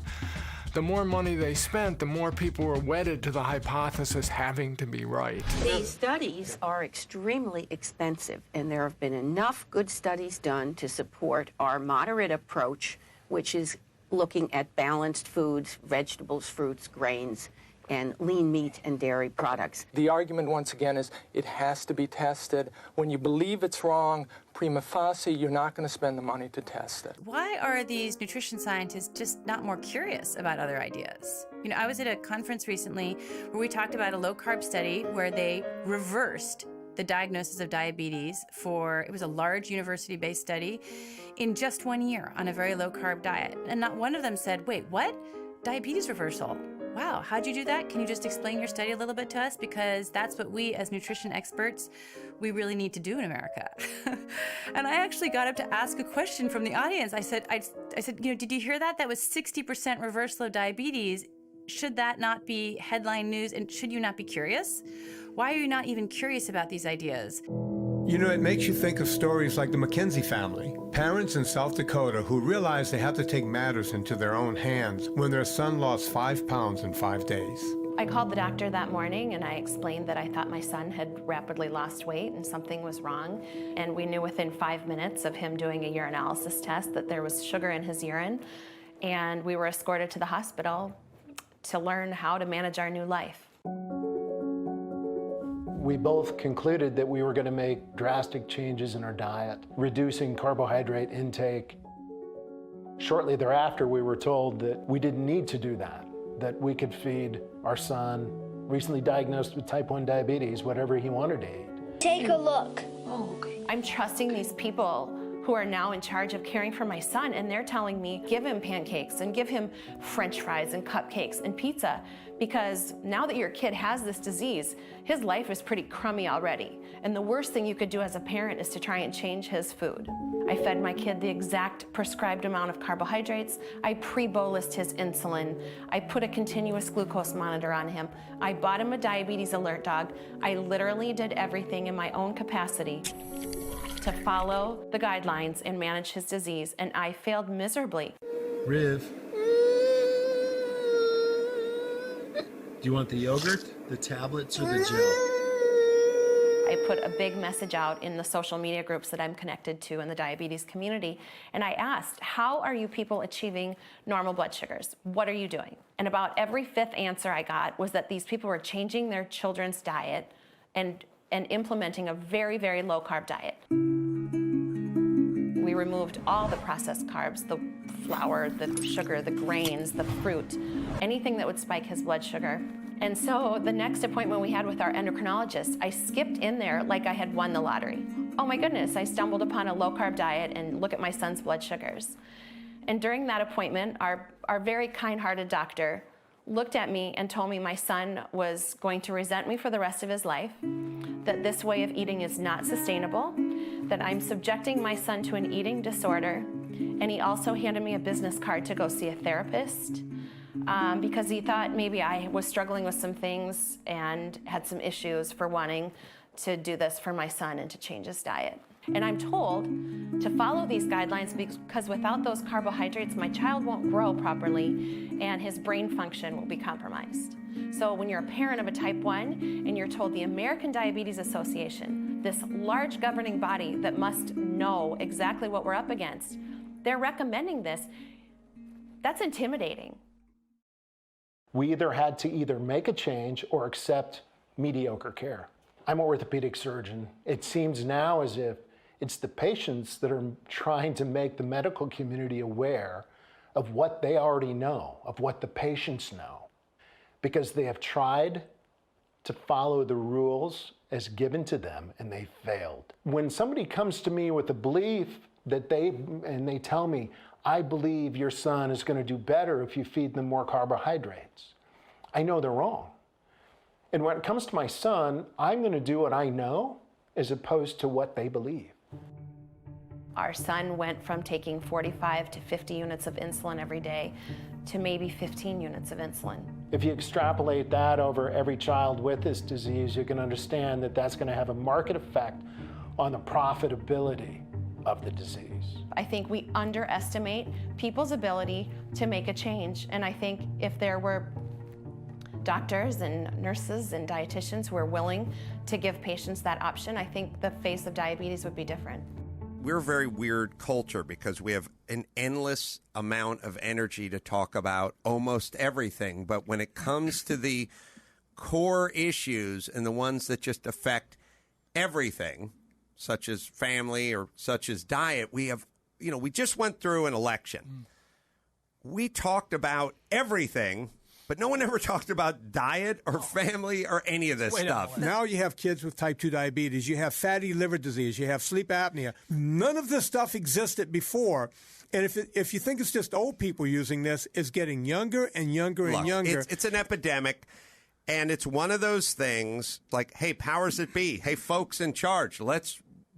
the more money they spent, the more people were wedded to the hypothesis having to be right. These studies are extremely expensive, and there have been enough good studies done to support our moderate approach, which is looking at balanced foods, vegetables, fruits, grains, and lean meat and dairy products. The argument, once again, is it has to be tested. When you believe it's wrong, prima facie, you're not going to spend the money to test it. Why are these nutrition scientists just not more curious about other ideas? You know, I was at a conference recently where we talked about a low-carb study where they reversed the diagnosis of diabetes it was a large university-based study, in just 1 year on a very low-carb diet. And not one of them said, wait, what? Diabetes reversal? Wow, how'd you do that? Can you just explain your study a little bit to us? Because that's what we, as nutrition experts, we really need to do in America. And I actually got up to ask a question from the audience. I said, you know, did you hear that? That was 60% reversal of diabetes. Should that not be headline news? And should you not be curious? Why are you not even curious about these ideas? You know, it makes you think of stories like the McKenzie family, parents in South Dakota who realized they had to take matters into their own hands when their son lost 5 pounds in 5 days. I called the doctor that morning and I explained that I thought my son had rapidly lost weight and something was wrong. And we knew within 5 minutes of him doing a urinalysis test that there was sugar in his urine. And we were escorted to the hospital to learn how to manage our new life. We both concluded that we were going to make drastic changes in our diet, reducing carbohydrate intake. Shortly thereafter, we were told that we didn't need to do that we could feed our son, recently diagnosed with type 1 diabetes, whatever he wanted to eat. Take a look. Oh, okay. I'm trusting these people who are now in charge of caring for my son, and they're telling me, give him pancakes and give him French fries and cupcakes and pizza, because now that your kid has this disease, his life is pretty crummy already. And the worst thing you could do as a parent is to try and change his food. I fed my kid the exact prescribed amount of carbohydrates. I pre-bolused his insulin. I put a continuous glucose monitor on him. I bought him a diabetes alert dog. I literally did everything in my own capacity to follow the guidelines and manage his disease, and I failed miserably. Riv, do you want the yogurt, the tablets, or the gel? I put a big message out in the social media groups that I'm connected to in the diabetes community, and I asked, how are you people achieving normal blood sugars? What are you doing? And about every 5th answer I got was that these people were changing their children's diet and implementing a very, very low-carb diet. We removed all the processed carbs, the flour, the sugar, the grains, the fruit, anything that would spike his blood sugar. And so the next appointment we had with our endocrinologist, I skipped in there like I had won the lottery. Oh my goodness, I stumbled upon a low-carb diet and look at my son's blood sugars. And during that appointment, our very kind-hearted doctor looked at me and told me my son was going to resent me for the rest of his life, that this way of eating is not sustainable, that I'm subjecting my son to an eating disorder, and he also handed me a business card to go see a therapist because he thought maybe I was struggling with some things and had some issues for wanting to do this for my son and to change his diet. And I'm told to follow these guidelines because without those carbohydrates, my child won't grow properly and his brain function will be compromised. So when you're a parent of a type 1 and you're told the American Diabetes Association, this large governing body that must know exactly what we're up against, they're recommending this, that's intimidating. We either had to make a change or accept mediocre care. I'm an orthopedic surgeon. It seems now as if it's the patients that are trying to make the medical community aware of what they already know, of what the patients know, because they have tried to follow the rules as given to them and they failed. When somebody comes to me with a belief that they tell me, I believe your son is going to do better if you feed them more carbohydrates, I know they're wrong. And when it comes to my son, I'm going to do what I know as opposed to what they believe. Our son went from taking 45 to 50 units of insulin every day to maybe 15 units of insulin. If you extrapolate that over every child with this disease, you can understand that that's going to have a marked effect on the profitability of the disease. I think we underestimate people's ability to make a change. And I think if there were doctors and nurses and dietitians who are willing to give patients that option, I think the face of diabetes would be different. We're a very weird culture because we have an endless amount of energy to talk about almost everything. But when it comes to the core issues and the ones that just affect everything, such as family or such as diet, we just went through an election. We talked about everything, but no one ever talked about diet or family or any of this stuff. Now you have kids with type 2 diabetes. You have fatty liver disease. You have sleep apnea. None of this stuff existed before. And if you think it's just old people using this, it's getting younger and younger and younger. It's an epidemic. And it's one of those things like, hey, powers that be, hey, folks in charge,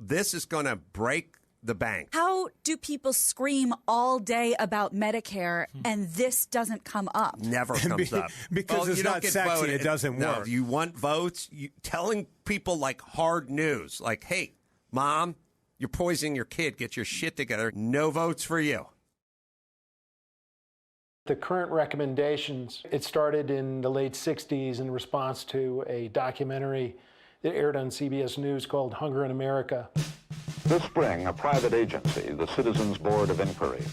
this is going to break the bank. How do people scream all day about Medicare and this doesn't come up? Never comes up. Because it's not sexy. It doesn't work. No, you want votes. Telling people like hard news, like, hey, Mom, you're poisoning your kid. Get your shit together. No votes for you. The current recommendations, it started in the late 60s in response to a documentary that aired on CBS News called Hunger in America. This spring, a private agency, the Citizens Board of Inquiry,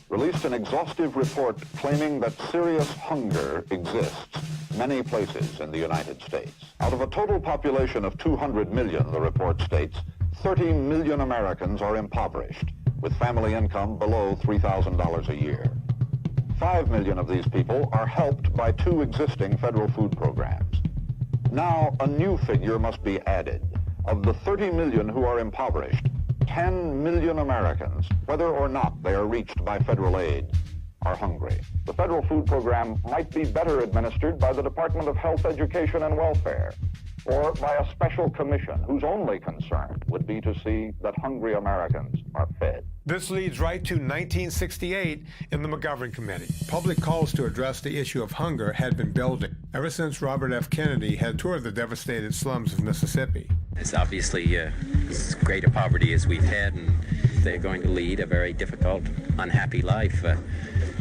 released an exhaustive report claiming that serious hunger exists many places in the United States. Out of a total population of 200 million, the report states, 30 million Americans are impoverished, with family income below $3,000 a year. 5 million of these people are helped by 2 existing federal food programs. Now, a new figure must be added. Of the 30 million who are impoverished, 10 million Americans, whether or not they are reached by federal aid, are hungry. The federal food program might be better administered by the Department of Health, Education, and Welfare, or by a special commission whose only concern would be to see that hungry Americans are fed. This leads right to 1968 in the McGovern Committee. Public calls to address the issue of hunger had been building ever since Robert F. Kennedy had toured the devastated slums of Mississippi. It's obviously as great a poverty as we've had, and they're going to lead a very difficult, unhappy life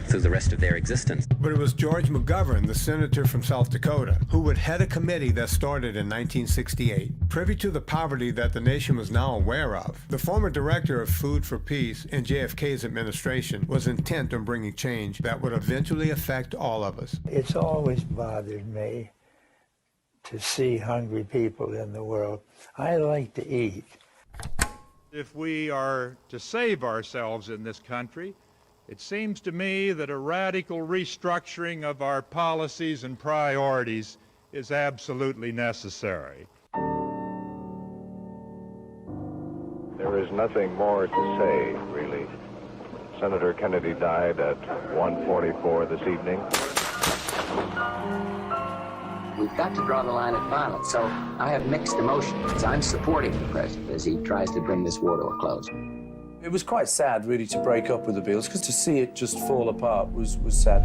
through the rest of their existence. But it was George McGovern, the senator from South Dakota, who would head a committee that started in 1968. Privy to the poverty that the nation was now aware of, the former director of Food for Peace in JFK's administration was intent on bringing change that would eventually affect all of us. It's always bothered me to see hungry people in the world. I like to eat. If we are to save ourselves in this country, it seems to me that a radical restructuring of our policies and priorities is absolutely necessary. There is nothing more to say, really. Senator Kennedy died at 1:44 this evening. We've got to draw the line at violence, so I have mixed emotions. I'm supporting the president as he tries to bring this war to a close. It was quite sad, really, to break up with the Beatles, because to see it just fall apart was sad.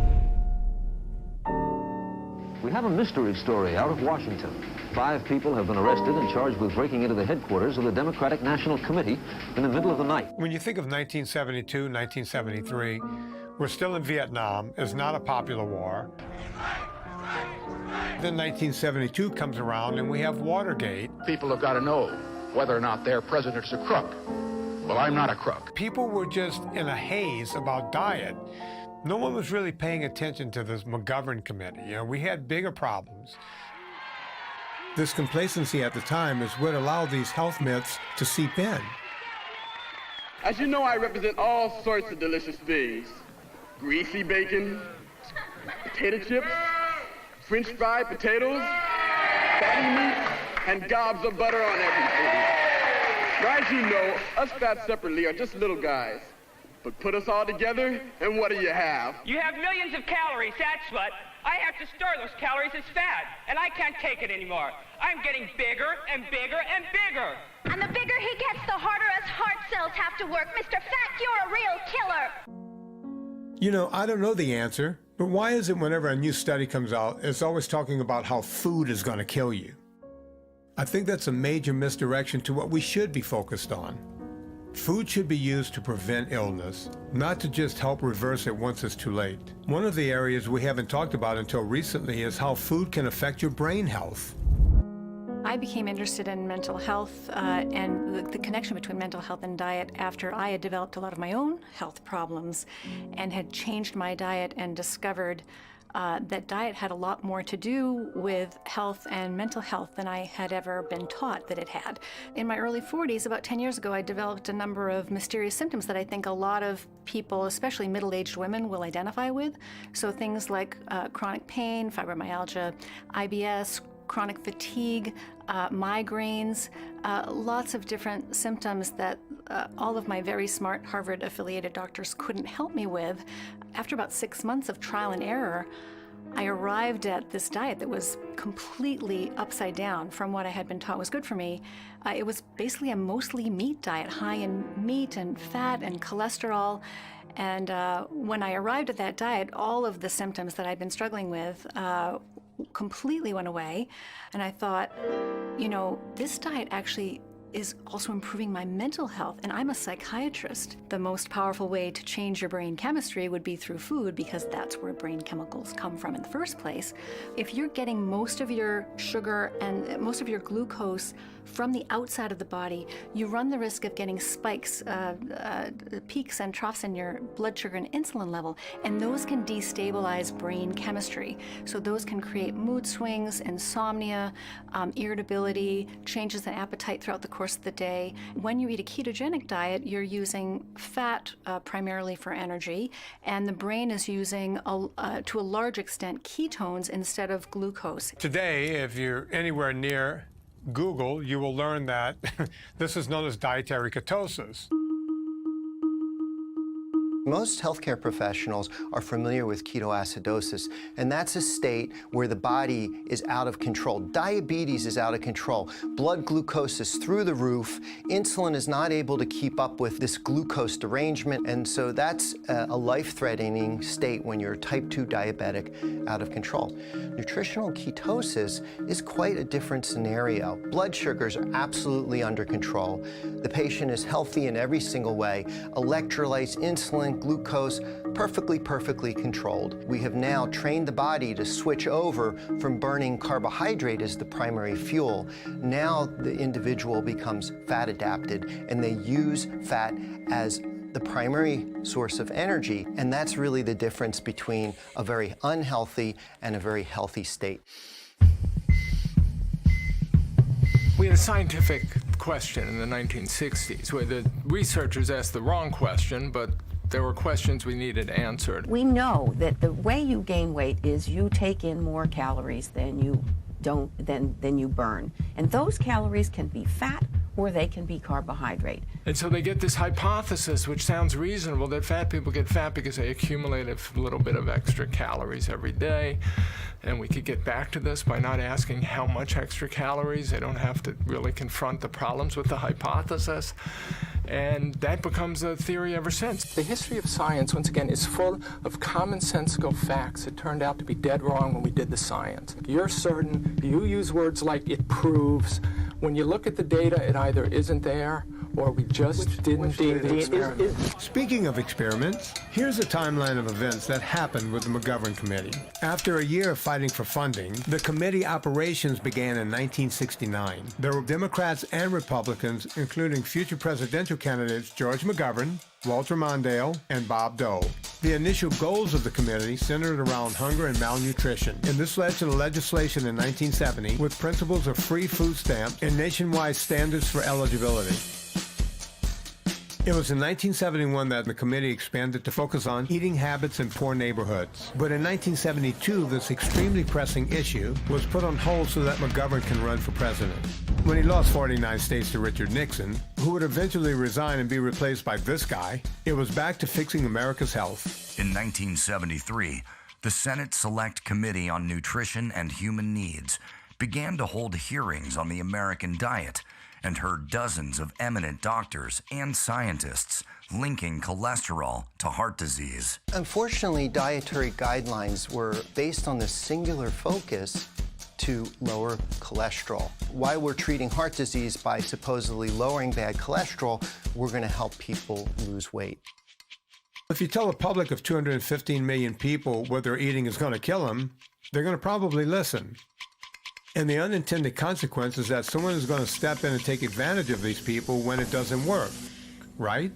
We have a mystery story out of Washington. 5 people have been arrested and charged with breaking into the headquarters of the Democratic National Committee in the middle of the night. When you think of 1972, 1973, we're still in Vietnam. It's not a popular war. Then 1972 comes around and we have Watergate. People have got to know whether or not their president's a crook. Well, I'm not a crook. People were just in a haze about diet. No one was really paying attention to this McGovern Committee. You know, we had bigger problems. This complacency at the time is what allowed these health myths to seep in. As you know, I represent all sorts of delicious things. Greasy bacon, potato chips, French fried potatoes, fatty meat, and gobs of butter on everything. Now, as you know, us fat separately are just little guys. But put us all together, and what do you have? You have millions of calories, that's what. I have to store those calories as fat, and I can't take it anymore. I'm getting bigger and bigger and bigger. And the bigger he gets, the harder his heart cells have to work. Mr. Fat, you're a real killer. You know, I don't know the answer, but why is it whenever a new study comes out, it's always talking about how food is going to kill you? I think that's a major misdirection to what we should be focused on. Food should be used to prevent illness, not to just help reverse it once it's too late. One of the areas we haven't talked about until recently is how food can affect your brain health. I became interested in mental health and the connection between mental health and diet after I had developed a lot of my own health problems and had changed my diet and discovered that diet had a lot more to do with health and mental health than I had ever been taught that it had. In my early 40s, about 10 years ago, I developed a number of mysterious symptoms that I think a lot of people, especially middle-aged women, will identify with. So things like chronic pain, fibromyalgia, IBS, chronic fatigue, migraines, lots of different symptoms that all of my very smart Harvard-affiliated doctors couldn't help me with. After about 6 months of trial and error, I arrived at this diet that was completely upside down from what I had been taught was good for me. It was basically a mostly meat diet, high in meat and fat and cholesterol. And when I arrived at that diet, all of the symptoms that I'd been struggling with completely went away. And I thought, you know, this diet actually is also improving my mental health, and I'm a psychiatrist. The most powerful way to change your brain chemistry would be through food, because that's where brain chemicals come from in the first place. If you're getting most of your sugar and most of your glucose from the outside of the body, you run the risk of getting spikes, peaks and troughs in your blood sugar and insulin level, and those can destabilize brain chemistry. So those can create mood swings, insomnia, irritability, changes in appetite throughout the course of the day. When you eat a ketogenic diet, you're using fat primarily for energy, and the brain is using, to a large extent, ketones instead of glucose. Today, if you're anywhere near Google, you will learn that this is known as dietary ketosis. Most healthcare professionals are familiar with ketoacidosis, and that's a state where the body is out of control. Diabetes is out of control. Blood glucose is through the roof. Insulin is not able to keep up with this glucose derangement, and so that's a life-threatening state when you're type 2 diabetic out of control. Nutritional ketosis is quite a different scenario. Blood sugars are absolutely under control. The patient is healthy in every single way. Electrolytes, insulin, glucose, perfectly controlled. We have now trained the body to switch over from burning carbohydrate as the primary fuel. Now the individual becomes fat adapted, and they use fat as the primary source of energy, and that's really the difference between a very unhealthy and a very healthy state. We had a scientific question in the 1960s where the researchers asked the wrong question, but there were questions we needed answered. We know that the way you gain weight is you take in more calories than you burn. And those calories can be fat or they can be carbohydrate. And so they get this hypothesis, which sounds reasonable, that fat people get fat because they accumulate a little bit of extra calories every day. And we could get back to this by not asking how much extra calories. They don't have to really confront the problems with the hypothesis. And that becomes a theory ever since. The history of science, once again, is full of commonsensical facts that turned out to be dead wrong when we did the science. You're certain, you use words like "it proves." When you look at the data, it either isn't there or we just didn't do the experiment. Speaking of experiments, here's a timeline of events that happened with the McGovern Committee. After a year of fighting for funding, the committee operations began in 1969. There were Democrats and Republicans, including future presidential candidates George McGovern, Walter Mondale, and Bob Dole. The initial goals of the committee centered around hunger and malnutrition, and this led to the legislation in 1970 with principles of free food stamps and nationwide standards for eligibility. It was in 1971 that the committee expanded to focus on eating habits in poor neighborhoods. But in 1972, this extremely pressing issue was put on hold so that McGovern can run for president. When he lost 49 states to Richard Nixon, who would eventually resign and be replaced by this guy, it was back to fixing America's health. In 1973, the Senate Select Committee on Nutrition and Human Needs began to hold hearings on the American diet and heard dozens of eminent doctors and scientists linking cholesterol to heart disease. Unfortunately, dietary guidelines were based on the singular focus to lower cholesterol. While we're treating heart disease by supposedly lowering bad cholesterol, we're going to help people lose weight. If you tell a public of 215 million people what they're eating is going to kill them, they're going to probably listen. And the unintended consequence is that someone is going to step in and take advantage of these people when it doesn't work, right?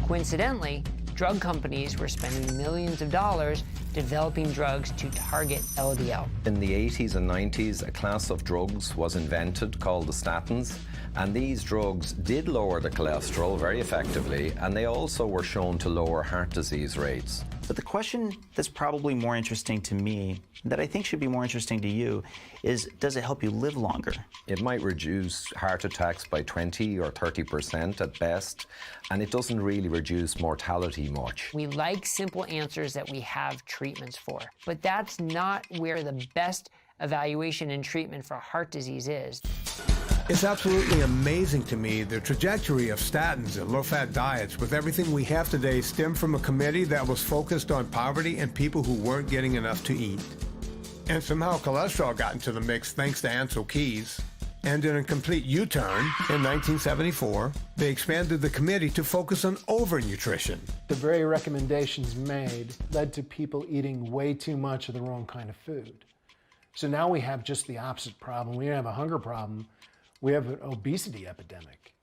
Coincidentally, drug companies were spending millions of dollars developing drugs to target LDL. In the 80s and 90s, a class of drugs was invented called the statins, and these drugs did lower the cholesterol very effectively, and they also were shown to lower heart disease rates. But the question that's probably more interesting to me, that I think should be more interesting to you, is does it help you live longer? It might reduce heart attacks by 20 or 30% at best, and it doesn't really reduce mortality much. We like simple answers that we have treatments for, but that's not where the best evaluation and treatment for heart disease is. It's absolutely amazing to me the trajectory of statins and low-fat diets with everything we have today stemmed from a committee that was focused on poverty and people who weren't getting enough to eat. And somehow cholesterol got into the mix thanks to Ancel Keys. And in a complete U-turn, in 1974, they expanded the committee to focus on overnutrition. The very recommendations made led to people eating way too much of the wrong kind of food. So now we have just the opposite problem. We don't have a hunger problem, we have an obesity epidemic.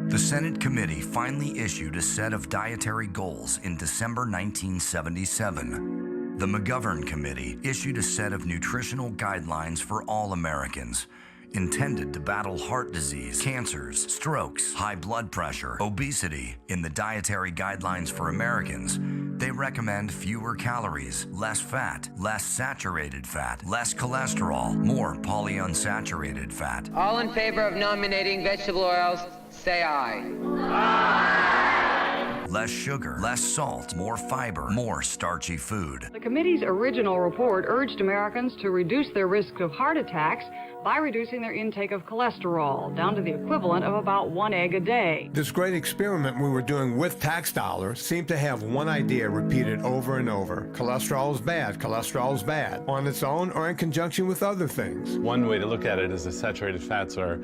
The Senate committee finally issued a set of dietary goals in December 1977. The McGovern Committee issued a set of nutritional guidelines for all Americans, intended to battle heart disease, cancers, strokes, high blood pressure, obesity. In the Dietary Guidelines for Americans, they recommend fewer calories, less fat, less saturated fat, less cholesterol, more polyunsaturated fat. All in favor of nominating vegetable oils, say aye. Less sugar, less salt, more fiber, more starchy food. The committee's original report urged Americans to reduce their risk of heart attacks by reducing their intake of cholesterol down to the equivalent of about 1 egg a day. This great experiment we were doing with tax dollars seemed to have one idea repeated over and over. Cholesterol is bad, cholesterol is bad, on its own or in conjunction with other things. One way to look at it is that saturated fats are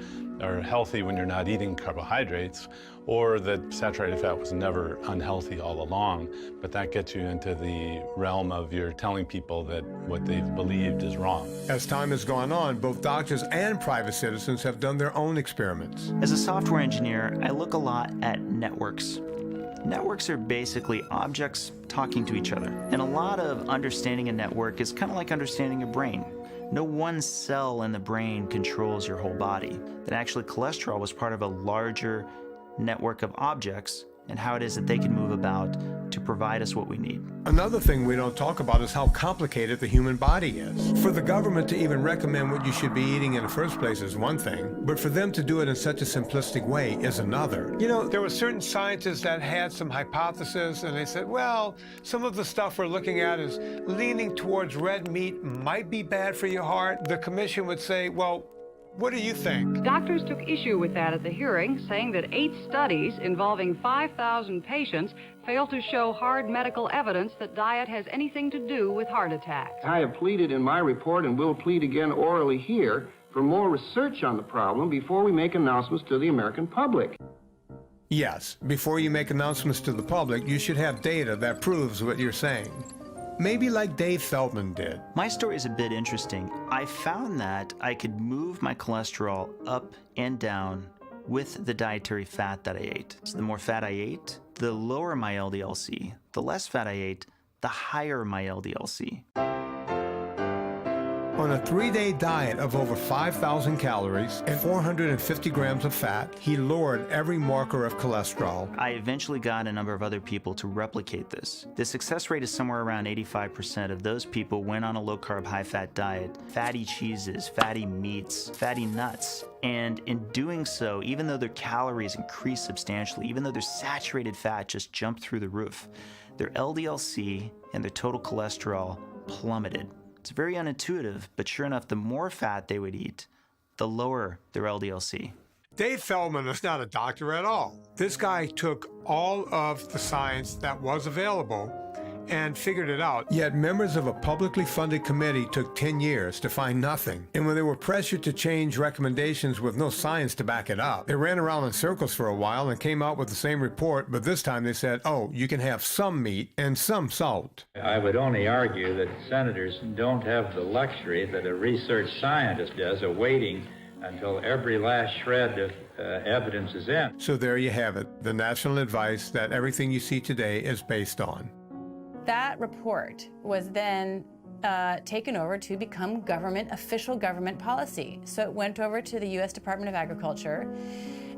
healthy when you're not eating carbohydrates, or that saturated fat was never unhealthy all along, but that gets you into the realm of you're telling people that what they've believed is wrong. As time has gone on, both doctors and private citizens have done their own experiments. As a software engineer, I look a lot at networks. Networks are basically objects talking to each other. And a lot of understanding a network is kind of like understanding a brain. No one cell in the brain controls your whole body. That actually cholesterol was part of a larger network of objects and how it is that they can move about to provide us what we need. Another thing we don't talk about is how complicated the human body is. For the government to even recommend what you should be eating in the first place is one thing, but for them to do it in such a simplistic way is another. You know, there were certain scientists that had some hypotheses, and they said, well, some of the stuff we're looking at is leaning towards red meat might be bad for your heart. The commission would say, well, what do you think? Doctors took issue with that at the hearing, saying that 8 studies involving 5,000 patients failed to show hard medical evidence that diet has anything to do with heart attacks. I have pleaded in my report and will plead again orally here for more research on the problem before we make announcements to the American public. Yes, before you make announcements to the public, you should have data that proves what you're saying. Maybe like Dave Feldman did. My story is a bit interesting. I found that I could move my cholesterol up and down with the dietary fat that I ate. So the more fat I ate, the lower my LDL-C. The less fat I ate, the higher my LDL-C. On a 3-day diet of over 5,000 calories and 450 grams of fat, he lowered every marker of cholesterol. I eventually got a number of other people to replicate this. The success rate is somewhere around 85% of those people went on a low-carb, high-fat diet, fatty cheeses, fatty meats, fatty nuts. And in doing so, even though their calories increased substantially, even though their saturated fat just jumped through the roof, their LDL-C and their total cholesterol plummeted. It's very unintuitive, but sure enough, the more fat they would eat, the lower their LDL-C. Dave Feldman is not a doctor at all. This guy took all of the science that was available and figured it out. Yet members of a publicly funded committee took 10 years to find nothing. And when they were pressured to change recommendations with no science to back it up, they ran around in circles for a while and came out with the same report, but this time they said, oh, you can have some meat and some salt. I would only argue that senators don't have the luxury that a research scientist does of waiting until every last shred of evidence is in. So there you have it, the national advice that everything you see today is based on. That report was then taken over to become official government policy. So it went over to the U.S. Department of Agriculture,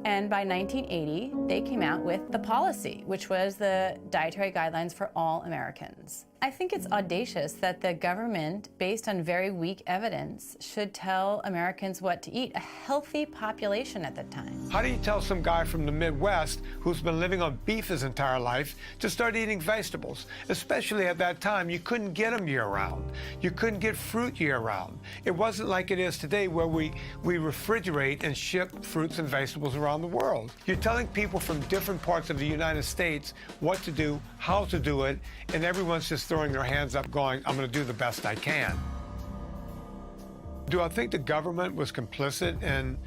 and by 1980, they came out with the policy, which was the Dietary Guidelines for All Americans. I think it's audacious that the government, based on very weak evidence, should tell Americans what to eat, a healthy population at the time. How do you tell some guy from the Midwest who's been living on beef his entire life to start eating vegetables? Especially at that time, you couldn't get them year-round. You couldn't get fruit year-round. It wasn't like it is today where we refrigerate and ship fruits and vegetables around the world. You're telling people from different parts of the United States what to do, how to do it, and everyone's just throwing their hands up going, I'm going to do the best I can. Do I think the government was complicit in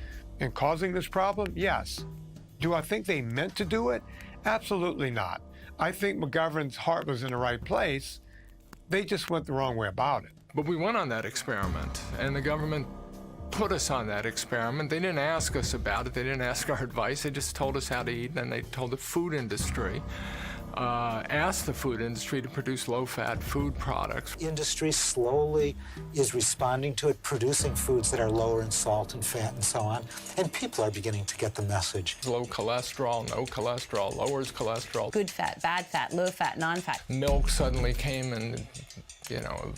causing this problem? Yes. Do I think they meant to do it? Absolutely not. I think McGovern's heart was in the right place. They just went the wrong way about it. But we went on that experiment, and the government put us on that experiment. They didn't ask us about it. They didn't ask our advice. They just told us how to eat, and they told the food industry, asked the food industry to produce low-fat food products. Industry slowly is responding to it, producing foods that are lower in salt and fat and so on, and people are beginning to get the message. Low cholesterol, no cholesterol, lowers cholesterol. Good fat, bad fat, low fat, non-fat. Milk suddenly came in, you know,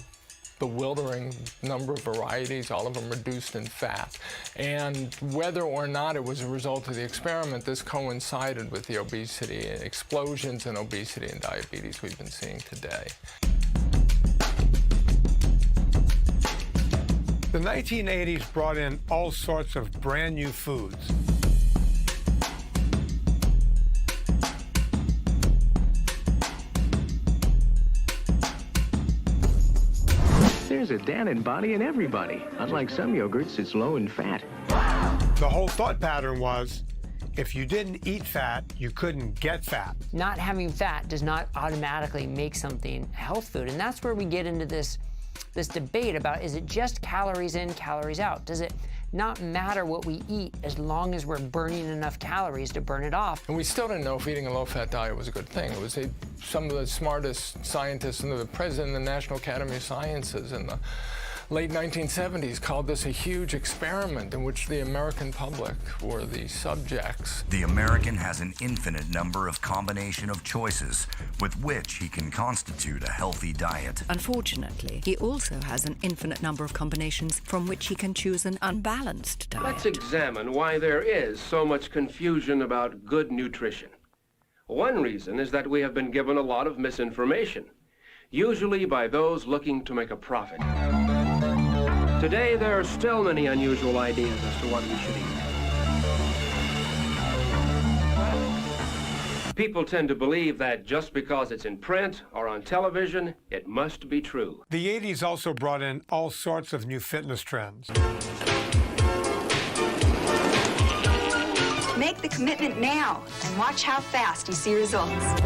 bewildering number of varieties, all of them reduced in fat. And whether or not it was a result of the experiment, this coincided with the obesity, explosions in obesity and diabetes we've been seeing today. The 1980s brought in all sorts of brand new foods. There's a Dannon body in everybody. Unlike some yogurts, it's low in fat. The whole thought pattern was, if you didn't eat fat, you couldn't get fat. Not having fat does not automatically make something a health food. And that's where we get into this debate about, is it just calories in, calories out? Does it not matter what we eat as long as we're burning enough calories to burn it off? And we still didn't know if eating a low-fat diet was a good thing. It was some of the smartest scientists and the president of the National Academy of Sciences in the late 1970s called this a huge experiment in which the American public were the subjects. The American has an infinite number of combination of choices with which he can constitute a healthy diet. Unfortunately, he also has an infinite number of combinations from which he can choose an unbalanced diet. Let's examine why there is so much confusion about good nutrition. One reason is that we have been given a lot of misinformation, usually by those looking to make a profit. Today, there are still many unusual ideas as to what we should eat. People tend to believe that just because it's in print or on television, it must be true. The 80s also brought in all sorts of new fitness trends. Make the commitment now and watch how fast you see results.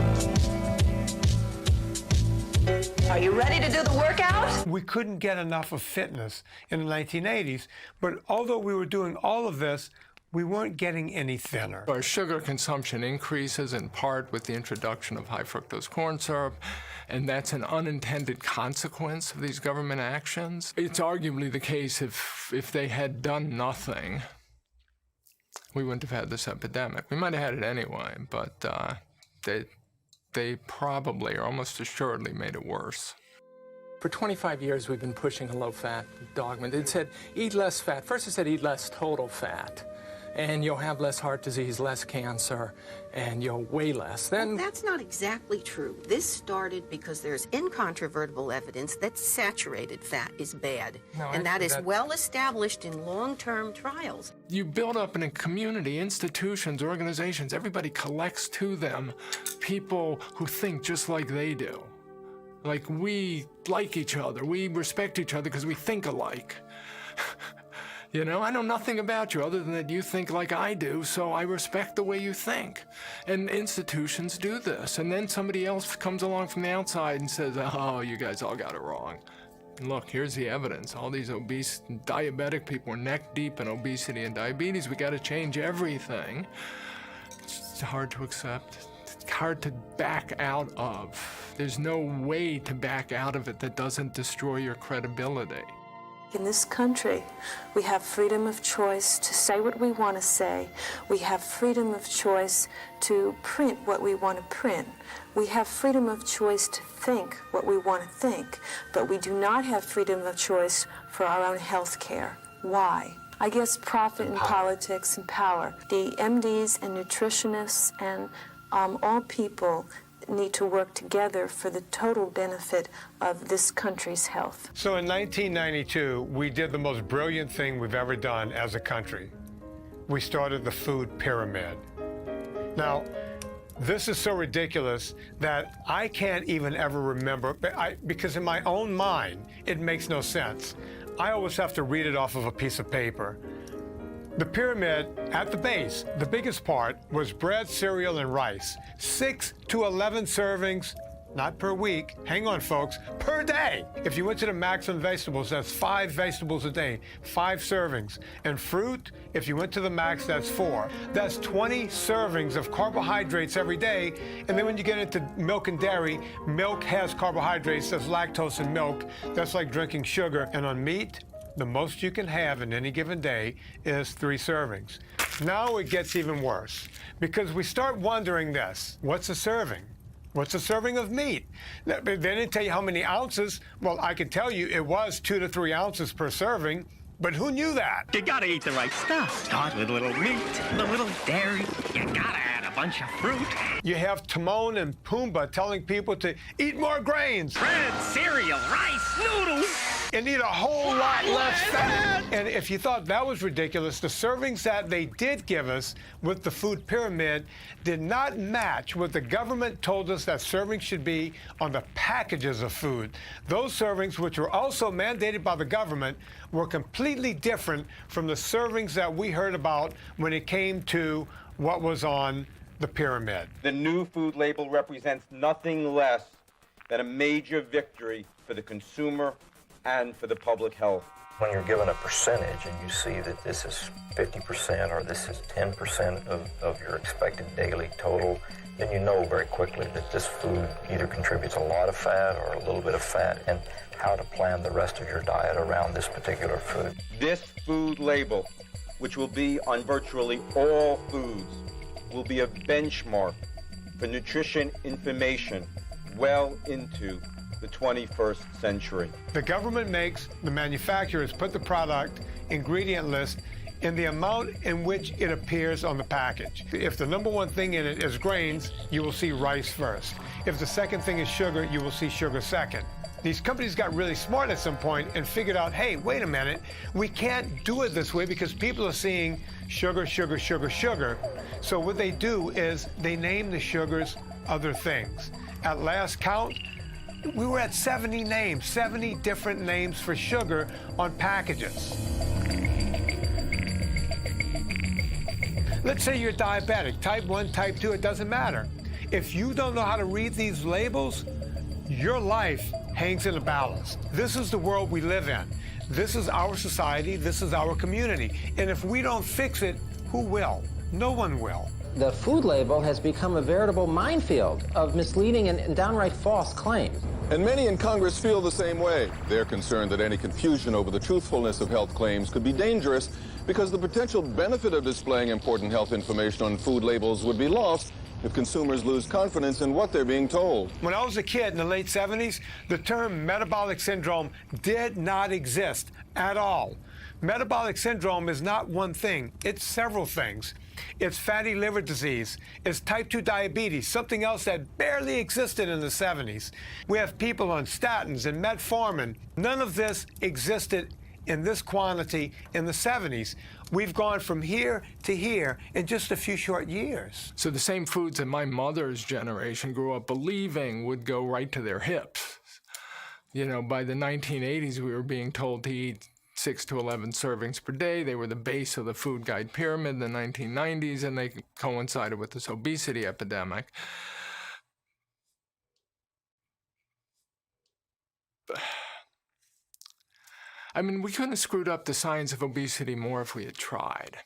Are you ready to do the workout? We couldn't get enough of fitness in the 1980s, but although we were doing all of this, we weren't getting any thinner. Our sugar consumption increases in part with the introduction of high fructose corn syrup, and that's an unintended consequence of these government actions. It's arguably the case if they had done nothing, we wouldn't have had this epidemic. We might have had it anyway, but they probably or almost assuredly made it worse. For 25 years, we've been pushing a low-fat dogma. It said, eat less fat. First it said, eat less total fat, and you'll have less heart disease, less cancer, and you'll weigh less. Then well, that's not exactly true. This started because there's incontrovertible evidence that saturated fat is bad, and that is well established in long-term trials. You build up in a community, institutions, organizations, everybody collects to them people who think just like they do. Like we like each other, we respect each other because we think alike. You know, I know nothing about you other than that you think like I do, so I respect the way you think. And institutions do this. And then somebody else comes along from the outside and says, oh, you guys all got it wrong. And look, here's the evidence. All these obese, diabetic people are neck deep in obesity and diabetes. We got to change everything. It's hard to accept. It's hard to back out of. There's no way to back out of it that doesn't destroy your credibility. In this country, we have freedom of choice to say what we want to say. We have freedom of choice to print what we want to print. We have freedom of choice to think what we want to think, but we do not have freedom of choice for our own health care. Why? I guess profit in politics and power. The MDs and nutritionists and all people need to work together for the total benefit of this country's health. So in 1992, we did the most brilliant thing we've ever done as a country. We started the food pyramid. Now, this is so ridiculous that I can't even ever remember, because in my own mind, it makes no sense. I always have to read it off of a piece of paper. The pyramid, at the base, the biggest part, was bread, cereal, and rice. 6 to 11 servings, not per week, hang on folks, per day. If you went to the maximum vegetables, that's 5 vegetables a day, 5 servings. And fruit, if you went to the max, that's 4. That's 20 servings of carbohydrates every day. And then when you get into milk and dairy, milk has carbohydrates, there's lactose in milk. That's like drinking sugar. And on meat, the most you can have in any given day is 3 servings. Now it gets even worse, because we start wondering this: what's a serving? What's a serving of meat? They didn't tell you how many ounces. Well, I can tell you it was 2 to 3 ounces per serving, but who knew that? You gotta eat the right stuff. Start with a little meat, a little dairy. You gotta add a bunch of fruit. You have Timon and Pumbaa telling people to eat more grains. Bread, cereal, rice, noodles. And eat a whole lot less fat. And if you thought that was ridiculous, the servings that they did give us with the food pyramid did not match what the government told us that servings should be on the packages of food. Those servings, which were also mandated by the government, were completely different from the servings that we heard about when it came to what was on the pyramid. The new food label represents nothing less than a major victory for the consumer and for the public health. When you're given a percentage and you see that this is 50% or this is 10% of your expected daily total, then you know very quickly that this food either contributes a lot of fat or a little bit of fat, and how to plan the rest of your diet around this particular food. This food label, which will be on virtually all foods, will be a benchmark for nutrition information well into the 21st century. The government makes the manufacturers put the product ingredient list in the amount in which it appears on the package. If the number one thing in it is grains, you will see rice first. If the second thing is sugar, you will see sugar second. These companies got really smart at some point and figured out, hey, wait a minute, we can't do it this way because people are seeing sugar, sugar, sugar, sugar. So what they do is they name the sugars other things. At last count, we were at 70 names, 70 different names for sugar on packages. Let's say you're diabetic, type 1, type 2, it doesn't matter. If you don't know how to read these labels, your life hangs in the balance. This is the world we live in. This is our society, this is our community. And if we don't fix it, who will? No one will. The food label has become a veritable minefield of misleading and downright false claims. And many in Congress feel the same way. They're concerned that any confusion over the truthfulness of health claims could be dangerous because the potential benefit of displaying important health information on food labels would be lost if consumers lose confidence in what they're being told. When I was a kid in the late 70s, the term metabolic syndrome did not exist at all. Metabolic syndrome is not one thing, it's several things. It's fatty liver disease, it's type 2 diabetes, something else that barely existed in the 70s. We have people on statins and metformin. None of this existed in this quantity in the 70s. We've gone from here to here in just a few short years. So the same foods that my mother's generation grew up believing would go right to their hips. You know, by the 1980s, we were being told to eat 6 to 11 servings per day. They were the base of the food guide pyramid in the 1990s, and they coincided with this obesity epidemic. I mean, we couldn't have screwed up the science of obesity more if we had tried.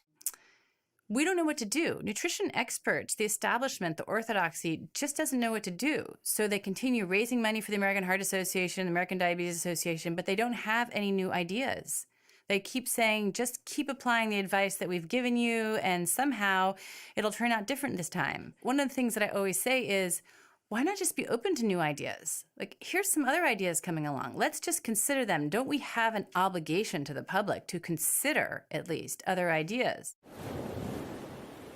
We don't know what to do. Nutrition experts, the establishment, the orthodoxy just doesn't know what to do. So they continue raising money for the American Heart Association, the American Diabetes Association, but they don't have any new ideas. They keep saying, just keep applying the advice that we've given you, and somehow it'll turn out different this time. One of the things that I always say is, why not just be open to new ideas? Like, here's some other ideas coming along. Let's just consider them. Don't we have an obligation to the public to consider, at least, other ideas?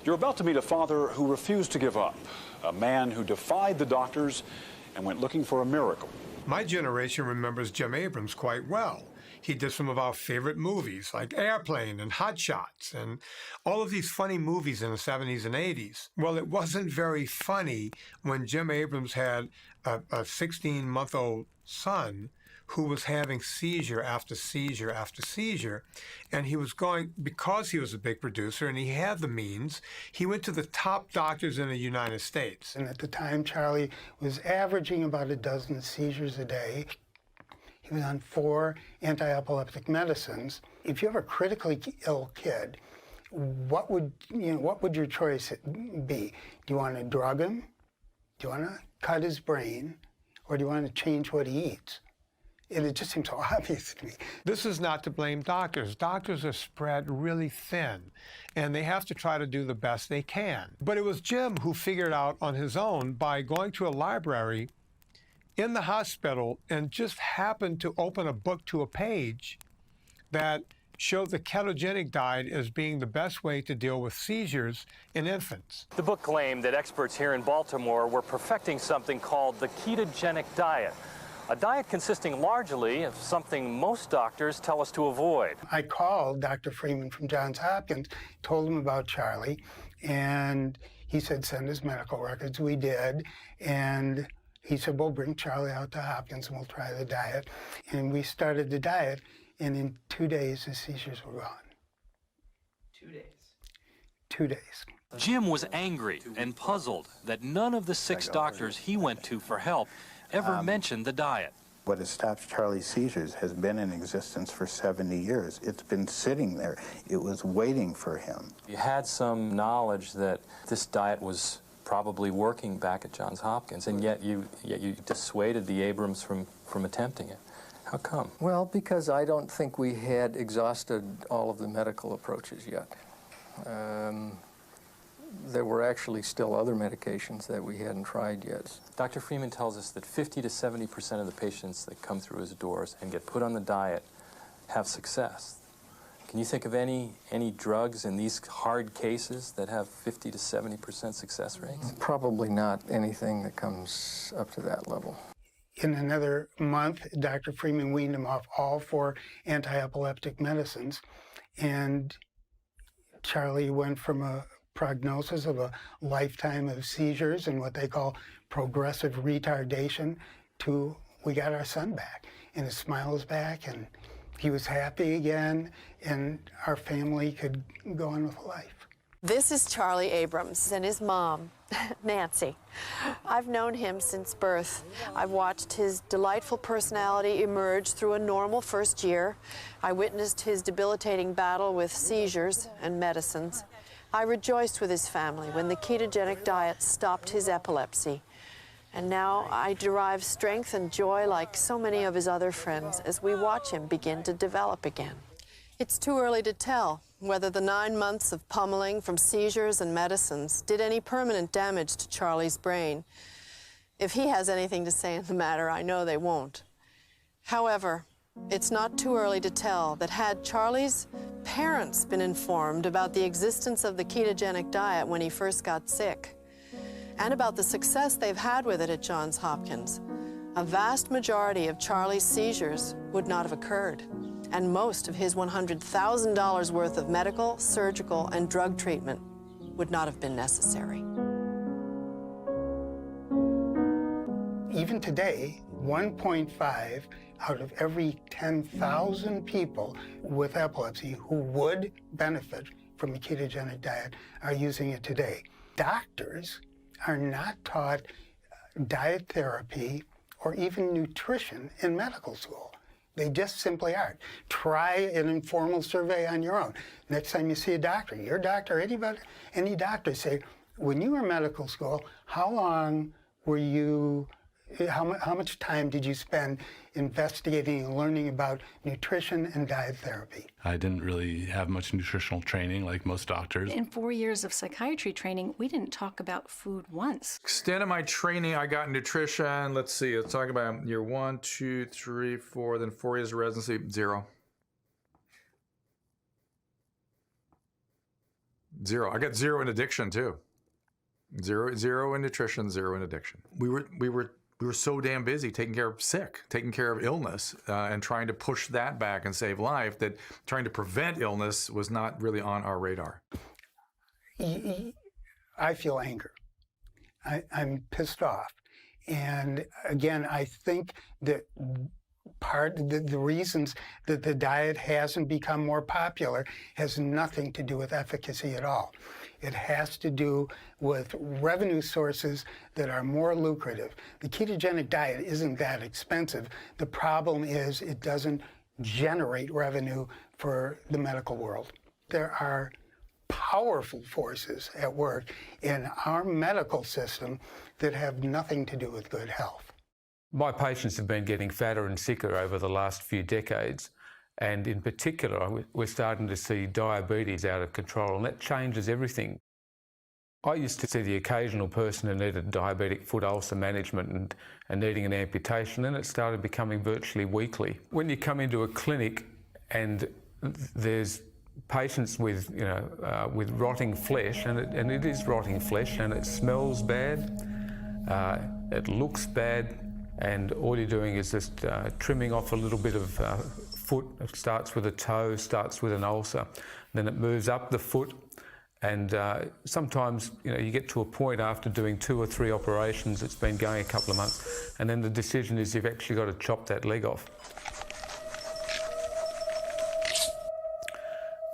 You're about to meet a father who refused to give up, a man who defied the doctors and went looking for a miracle. My generation remembers Jim Abrams quite well. He did some of our favorite movies like Airplane and Hot Shots and all of these funny movies in the 70s and 80s. Well, it wasn't very funny when Jim Abrams had a 16-month-old son who was having seizure after seizure after seizure. And he was going, because he was a big producer and he had the means, he went to the top doctors in the United States. And at the time, Charlie was averaging about a dozen seizures a day. He was on 4 anti-epileptic medicines. If you have a critically ill kid, what would your choice be? Do you want to drug him? Do you want to cut his brain? Or do you want to change what he eats? And it just seems so obvious to me. This is not to blame doctors. Doctors are spread really thin, and they have to try to do the best they can. But it was Jim who figured out on his own by going to a library in the hospital and just happened to open a book to a page that showed the ketogenic diet as being the best way to deal with seizures in infants. The book claimed that experts here in Baltimore were perfecting something called the ketogenic diet, a diet consisting largely of something most doctors tell us to avoid. I called Dr. Freeman from Johns Hopkins, told him about Charlie, and he said, send his medical records. We did, and he said, well, bring Charlie out to Hopkins and we'll try the diet. And we started the diet, and in 2 days, the seizures were gone. 2 days? 2 days. Jim was angry and puzzled that none of the 6 doctors he went to for help ever mentioned the diet. What has stopped Charlie's seizures has been in existence for 70 years. It's been sitting there. It was waiting for him. You had some knowledge that this diet was probably working back at Johns Hopkins, and yet you dissuaded the Abrams from attempting it. How come? Well, because I don't think we had exhausted all of the medical approaches yet. There were actually still other medications that we hadn't tried yet. Dr. Freeman tells us that 50 to 70% of the patients that come through his doors and get put on the diet have success. Can you think of any drugs in these hard cases that have 50 to 70% success rates? Probably not anything that comes up to that level. In another month, Dr. Freeman weaned him off all 4 anti-epileptic medicines, and Charlie went from a prognosis of a lifetime of seizures and what they call progressive retardation to we got our son back, and his smile is back, and he was happy again, and our family could go on with life. This is Charlie Abrams and his mom, Nancy. I've known him since birth. I've watched his delightful personality emerge through a normal first year. I witnessed his debilitating battle with seizures and medicines. I rejoiced with his family when the ketogenic diet stopped his epilepsy. And now I derive strength and joy like so many of his other friends as we watch him begin to develop again. It's too early to tell whether the 9 months of pummeling from seizures and medicines did any permanent damage to Charlie's brain. If he has anything to say in the matter, I know they won't. However, it's not too early to tell that had Charlie's parents been informed about the existence of the ketogenic diet when he first got sick, and about the success they've had with it at Johns Hopkins, a vast majority of Charlie's seizures would not have occurred, and most of his $100,000 worth of medical, surgical, and drug treatment would not have been necessary. Even today, 1.5 out of every 10,000 people with epilepsy who would benefit from a ketogenic diet are using it today. Doctors are not taught diet therapy or even nutrition in medical school. They just simply aren't. Try an informal survey on your own. Next time you see a doctor, your doctor, anybody, any doctor, say, when you were in medical school, how long were you, how much time did you spend investigating and learning about nutrition and diet therapy? I didn't really have much nutritional training like most doctors. In 4 years of psychiatry training, we didn't talk about food once. Extent of my training, I got nutrition. Let's see, let's talk about year 1, 2, 3, 4, then 4 years of residency, 0. 0. I got 0 in addiction too. 0 in nutrition, 0 in addiction. We were so damn busy taking care of illness, and trying to push that back and save life that trying to prevent illness was not really on our radar. I feel anger. I'm pissed off. And again, I think that the reasons that the diet hasn't become more popular has nothing to do with efficacy at all. It has to do with revenue sources that are more lucrative. The ketogenic diet isn't that expensive. The problem is it doesn't generate revenue for the medical world. There are powerful forces at work in our medical system that have nothing to do with good health. My patients have been getting fatter and sicker over the last few decades, and in particular, we're starting to see diabetes out of control, and that changes everything. I used to see the occasional person who needed diabetic foot ulcer management and needing an amputation, and it started becoming virtually weekly. When you come into a clinic and there's patients with, with rotting flesh, and it is rotting flesh, and it smells bad, it looks bad, and all you're doing is just trimming off a little bit of foot. It starts with a toe, starts with an ulcer, then it moves up the foot, and sometimes you get to a point after doing 2 or 3 operations, it's been going a couple of months, and then the decision is you've actually got to chop that leg off.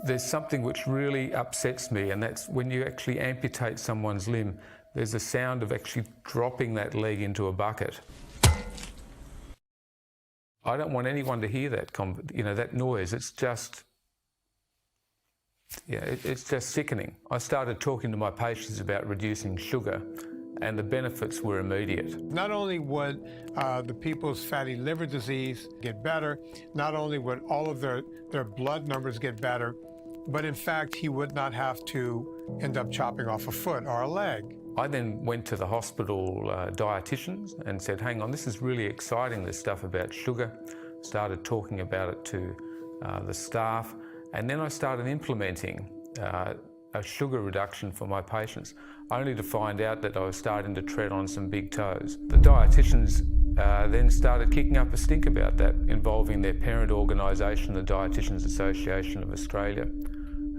There's something which really upsets me, and that's when you actually amputate someone's limb, there's a sound of actually dropping that leg into a bucket. I don't want anyone to hear that, that noise. It's just, it's just sickening. I started talking to my patients about reducing sugar, and the benefits were immediate. Not only would the people's fatty liver disease get better, not only would all of their blood numbers get better, but in fact, he would not have to end up chopping off a foot or a leg. I then went to the hospital dietitians and said, hang on, this is really exciting, this stuff about sugar. Started talking about it to the staff, and then I started implementing a sugar reduction for my patients, only to find out that I was starting to tread on some big toes. The dietitians then started kicking up a stink about that, involving their parent organisation, the Dietitians Association of Australia,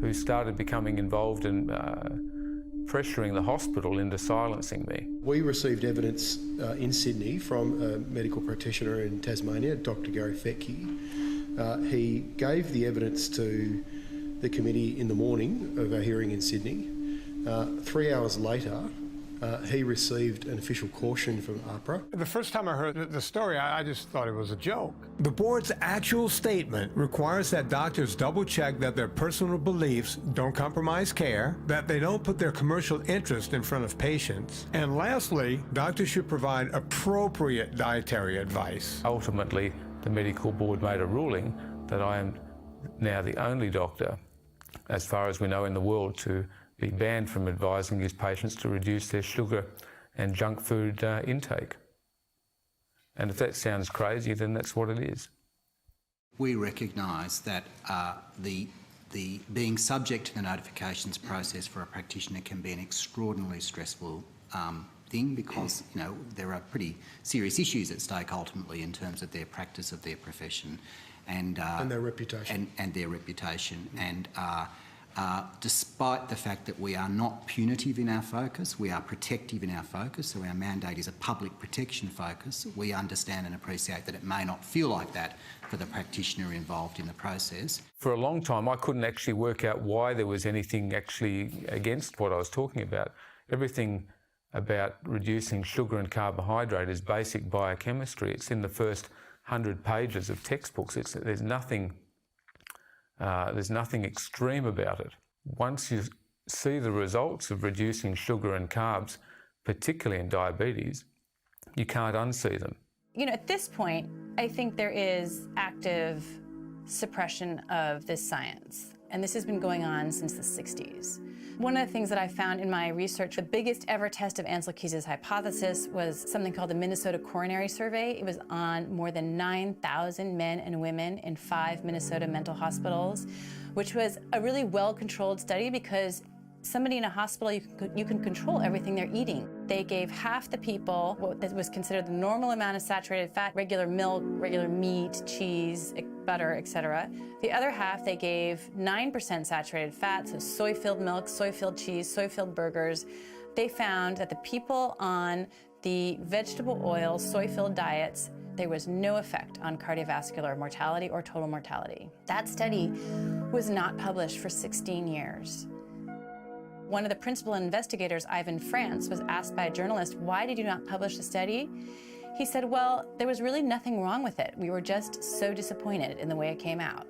who started becoming involved in pressuring the hospital into silencing me. We received evidence in Sydney from a medical practitioner in Tasmania, Dr. Gary Fettke. He gave the evidence to the committee in the morning of our hearing in Sydney. 3 hours later, he received an official caution from AHPRA. The first time I heard the story, I just thought it was a joke. The board's actual statement requires that doctors double-check that their personal beliefs don't compromise care, that they don't put their commercial interest in front of patients, and lastly, doctors should provide appropriate dietary advice. Ultimately, the medical board made a ruling that I am now the only doctor, as far as we know in the world, to be banned from advising his patients to reduce their sugar and junk food intake. And if that sounds crazy, then that's what it is. We recognise that the being subject to the notifications process for a practitioner can be an extraordinarily stressful thing, because there are pretty serious issues at stake ultimately in terms of their practice of their profession and their reputation. And their reputation. And despite the fact that we are not punitive in our focus, we are protective in our focus, so our mandate is a public protection focus, we understand and appreciate that it may not feel like that for the practitioner involved in the process. For a long time, I couldn't actually work out why there was anything actually against what I was talking about. Everything about reducing sugar and carbohydrate is basic biochemistry. It's in the first 100 pages of textbooks. There's nothing extreme about it. Once you see the results of reducing sugar and carbs, particularly in diabetes, you can't unsee them. At this point, I think there is active suppression of this science, and this has been going on since the 60s. One of the things that I found in my research, the biggest ever test of Ansel Keys' hypothesis was something called the Minnesota Coronary Survey. It was on more than 9,000 men and women in 5 Minnesota mental hospitals, which was a really well-controlled study because somebody in a hospital, you can control everything they're eating. They gave half the people what was considered the normal amount of saturated fat, regular milk, regular meat, cheese, butter, etc. The other half, they gave 9% saturated fat, so soy-filled milk, soy-filled cheese, soy-filled burgers. They found that the people on the vegetable oil, soy-filled diets, there was no effect on cardiovascular mortality or total mortality. That study was not published for 16 years. One of the principal investigators, Ivan France, was asked by a journalist, "Why did you not publish the study?" He said, "Well, there was really nothing wrong with it. We were just so disappointed in the way it came out."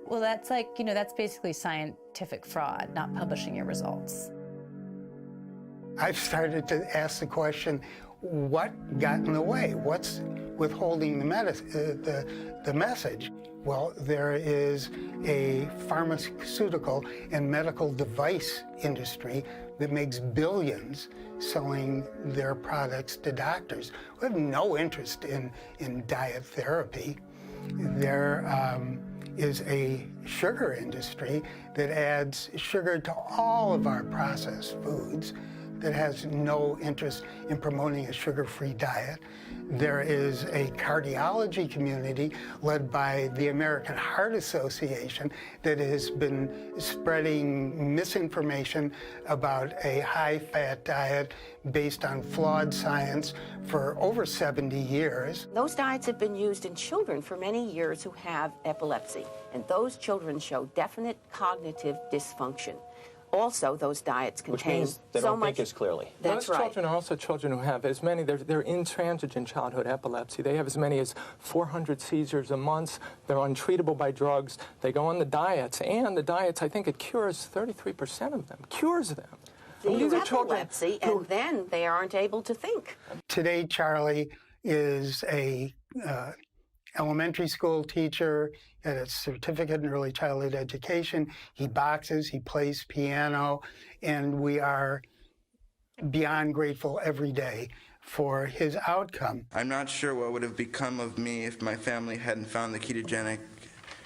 Well, that's like, that's basically scientific fraud, not publishing your results. I've started to ask the question, what got in the way? What's withholding the message? Well, there is a pharmaceutical and medical device industry that makes billions selling their products to doctors who have no interest in diet therapy. There is a sugar industry that adds sugar to all of our processed foods that has no interest in promoting a sugar-free diet. There is a cardiology community led by the American Heart Association that has been spreading misinformation about a high-fat diet based on flawed science for over 70 years. Those diets have been used in children for many years who have epilepsy, and those children show definite cognitive dysfunction. Also, those diets contain Which means they so don't much. think as clearly. That's Those right. children are also children who have as many, they're intransigent childhood epilepsy. They have as many as 400 seizures a month. They're untreatable by drugs. They go on the diets, and the diets, I think it cures 33% of them, cures them. These are epilepsy, and then they aren't able to think. Today, Charlie is a elementary school teacher at a certificate in early childhood education. He boxes, he plays piano, and we are beyond grateful every day for his outcome. I'm not sure what would have become of me if my family hadn't found the ketogenic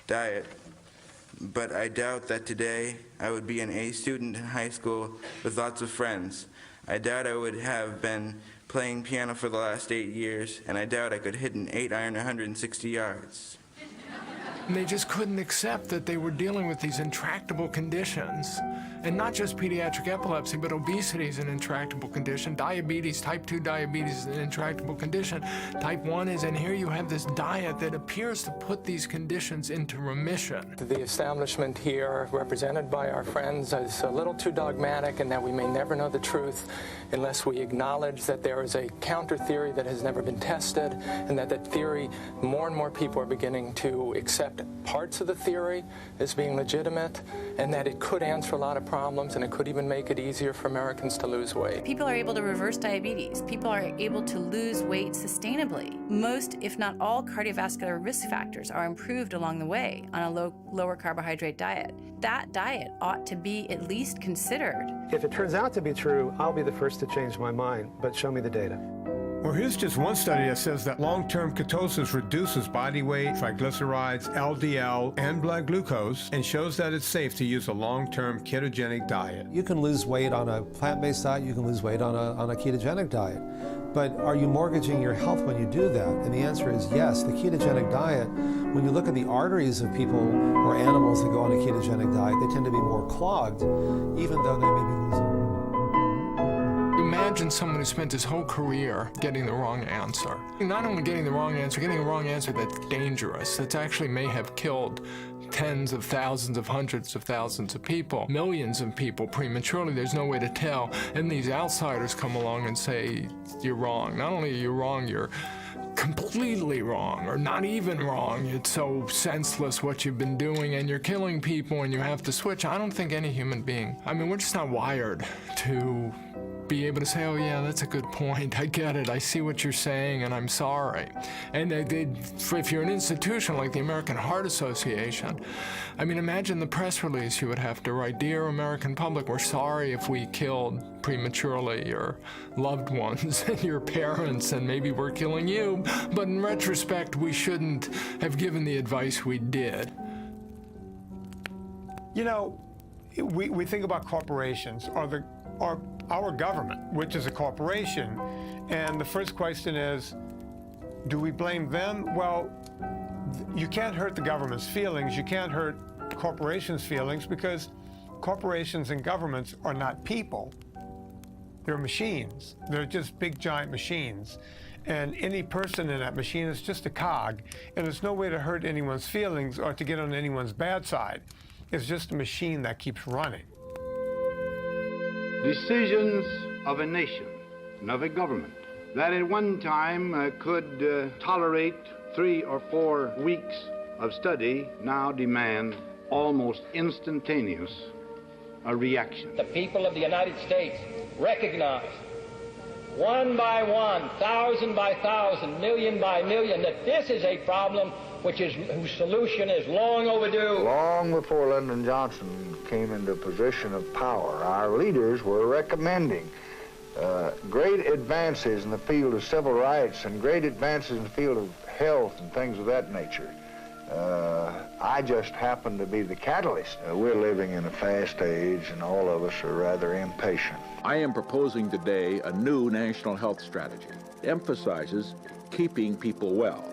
diet, but I doubt that today I would be an A student in high school with lots of friends. I doubt I would have been playing piano for the last 8 years, and I doubt I could hit an 8-iron 160 yards. And they just couldn't accept that they were dealing with these intractable conditions. And not just pediatric epilepsy, but obesity is an intractable condition. Diabetes, type 2 diabetes is an intractable condition. Type 1 is, and here you have this diet that appears to put these conditions into remission. The establishment here, represented by our friends, is a little too dogmatic and that we may never know the truth unless we acknowledge that there is a counter theory that has never been tested, and that theory, more and more people are beginning to accept parts of the theory as being legitimate, and that it could answer a lot of problems, and it could even make it easier for Americans to lose weight. People are able to reverse diabetes. People are able to lose weight sustainably. Most, if not all, cardiovascular risk factors are improved along the way on a lower carbohydrate diet. That diet ought to be at least considered. If it turns out to be true, I'll be the first to change my mind, but show me the data. Well, here's just one study that says that long-term ketosis reduces body weight, triglycerides, LDL, and blood glucose, and shows that it's safe to use a long-term ketogenic diet. You can lose weight on a plant-based diet, you can lose weight on a ketogenic diet. But are you mortgaging your health when you do that? And the answer is yes. The ketogenic diet, when you look at the arteries of people or animals that go on a ketogenic diet, they tend to be more clogged, even though they may be losing. Imagine someone who spent his whole career getting the wrong answer. Not only getting the wrong answer, getting a wrong answer that's dangerous, that actually may have killed tens of thousands of hundreds of thousands of people, millions of people prematurely. There's no way to tell. And these outsiders come along and say, you're wrong. Not only are you wrong, you're completely wrong, or not even wrong. It's so senseless what you've been doing, and you're killing people, and you have to switch. I don't think any human being, we're just not wired to be able to say, oh yeah, that's a good point. I get it. I see what you're saying, and I'm sorry. And if you're an institution like the American Heart Association, imagine the press release you would have to write. Dear American public, we're sorry if we killed prematurely your loved ones and your parents, and maybe we're killing you. But in retrospect, we shouldn't have given the advice we did. You know, we think about corporations or our government, which is a corporation, and the first question is, do we blame them? Well, you can't hurt the government's feelings. You can't hurt corporations' feelings, because corporations and governments are not people. They're machines. They're just big, giant machines. And any person in that machine is just a cog, and there's no way to hurt anyone's feelings or to get on anyone's bad side. It's just a machine that keeps running. Decisions of a nation and of a government that at one time could tolerate 3 or 4 weeks of study now demand almost instantaneous reaction. The people of the United States recognize, one by one, thousand by thousand, million by million, that this is a problem whose solution is long overdue. Long before Lyndon Johnson came into a position of power, our leaders were recommending great advances in the field of civil rights and great advances in the field of health and things of that nature. I just happen to be the catalyst. We're living in a fast age, and all of us are rather impatient. I am proposing today a new national health strategy. It emphasizes keeping people well,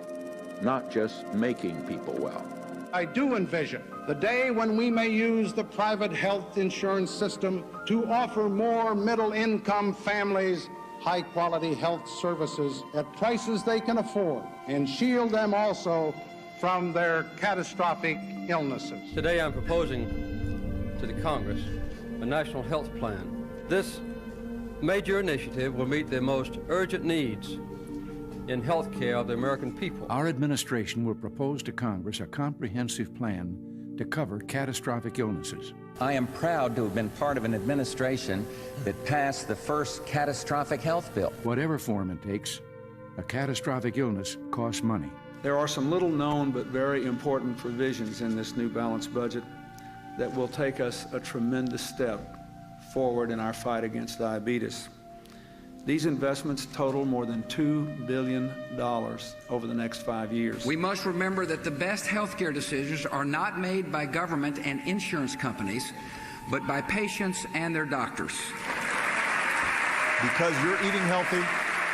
not just making people well. I do envision the day when we may use the private health insurance system to offer more middle-income families high-quality health services at prices they can afford and shield them also from their catastrophic illnesses. Today I'm proposing to the Congress a national health plan. This major initiative will meet the most urgent needs in health care of the American people. Our administration will propose to Congress a comprehensive plan to cover catastrophic illnesses. I am proud to have been part of an administration that passed the first catastrophic health bill. Whatever form it takes, a catastrophic illness costs money. There are some little known but very important provisions in this new balanced budget that will take us a tremendous step forward in our fight against diabetes. These investments total more than $2 billion over the next 5 years. We must remember that the best healthcare decisions are not made by government and insurance companies, but by patients and their doctors. Because you're eating healthy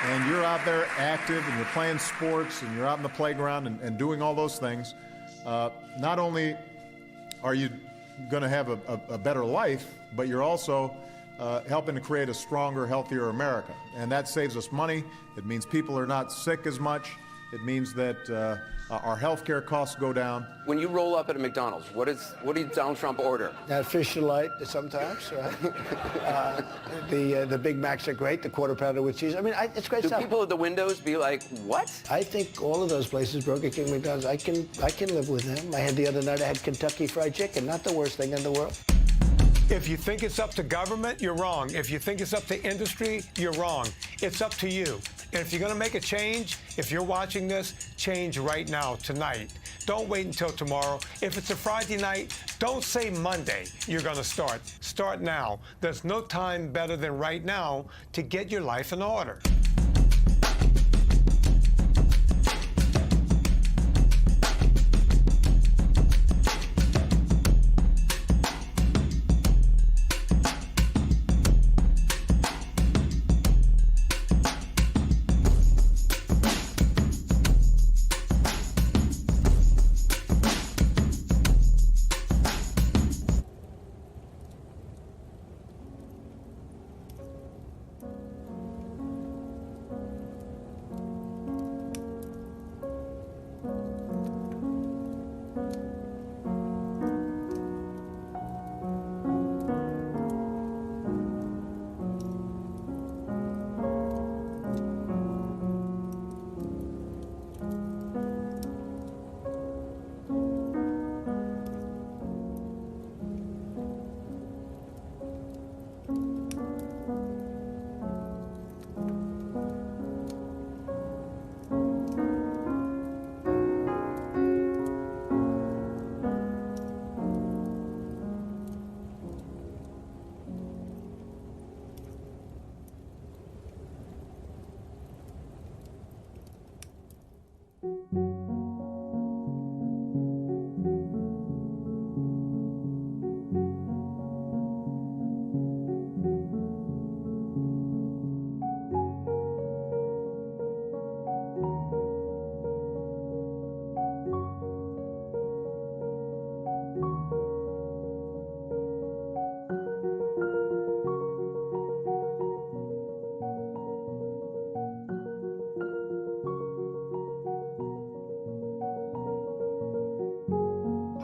and you're out there active and you're playing sports and you're out in the playground and doing all those things, not only are you going to have a better life, but you're also helping to create a stronger, healthier America. And that saves us money. It means people are not sick as much. It means that our health care costs go down. When you roll up at a McDonald's, what does Donald Trump order? Fish delight sometimes, right? The Big Macs are great, the quarter pounder with cheese. I mean, it's great stuff. Do people at the windows be like, what? I think all of those places, Burger King, McDonald's, I can live with them. I had the other night, I had Kentucky Fried Chicken, not the worst thing in the world. If you think it's up to government, you're wrong. If you think it's up to industry, you're wrong. It's up to you. And if you're going to make a change, if you're watching this, change right now, tonight. Don't wait until tomorrow. If it's a Friday night, don't say Monday you're going to start. Start now. There's no time better than right now to get your life in order.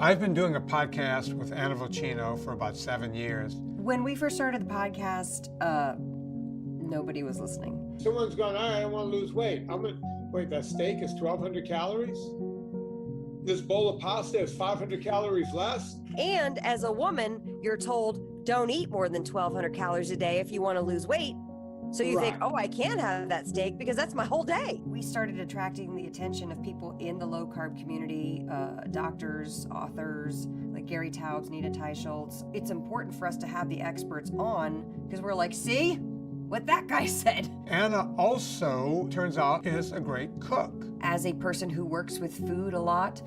I've been doing a podcast with Anna Vocino for about 7 years. When we first started the podcast, nobody was listening. Someone's going, all right, I want to lose weight. Wait, that steak is 1,200 calories? This bowl of pasta is 500 calories less? And as a woman, you're told don't eat more than 1,200 calories a day if you want to lose weight. So you think, oh, I can have that steak because that's my whole day. We started attracting the attention of people in the low-carb community, doctors, authors, like Gary Taubes, Nita Teicholz. It's important for us to have the experts on because we're like, see what that guy said. Anna also, turns out, is a great cook. As a person who works with food a lot,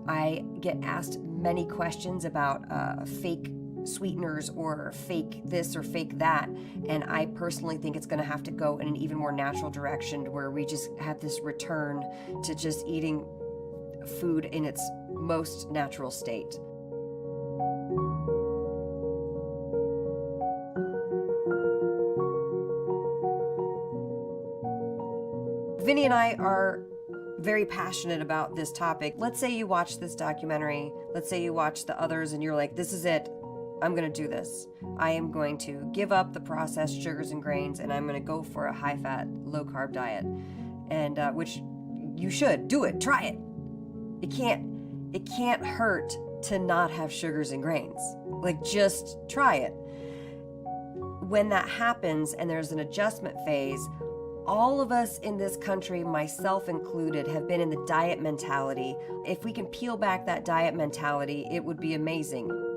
I get asked many questions about fake sweeteners or fake this or fake that, and I personally think it's going to have to go in an even more natural direction where we just have this return to just eating food in its most natural state. Vinny and I are very passionate about this topic. Let's say you watch this documentary, let's say you watch the others and you're like, this is it. I'm going to do this. I am going to give up the processed sugars and grains, and I'm going to go for a high-fat, low-carb diet. And which you should do it. Try it. It can't hurt to not have sugars and grains. Like, just try it. When that happens and there's an adjustment phase, all of us in this country, myself included, have been in the diet mentality. If we can peel back that diet mentality, it would be amazing.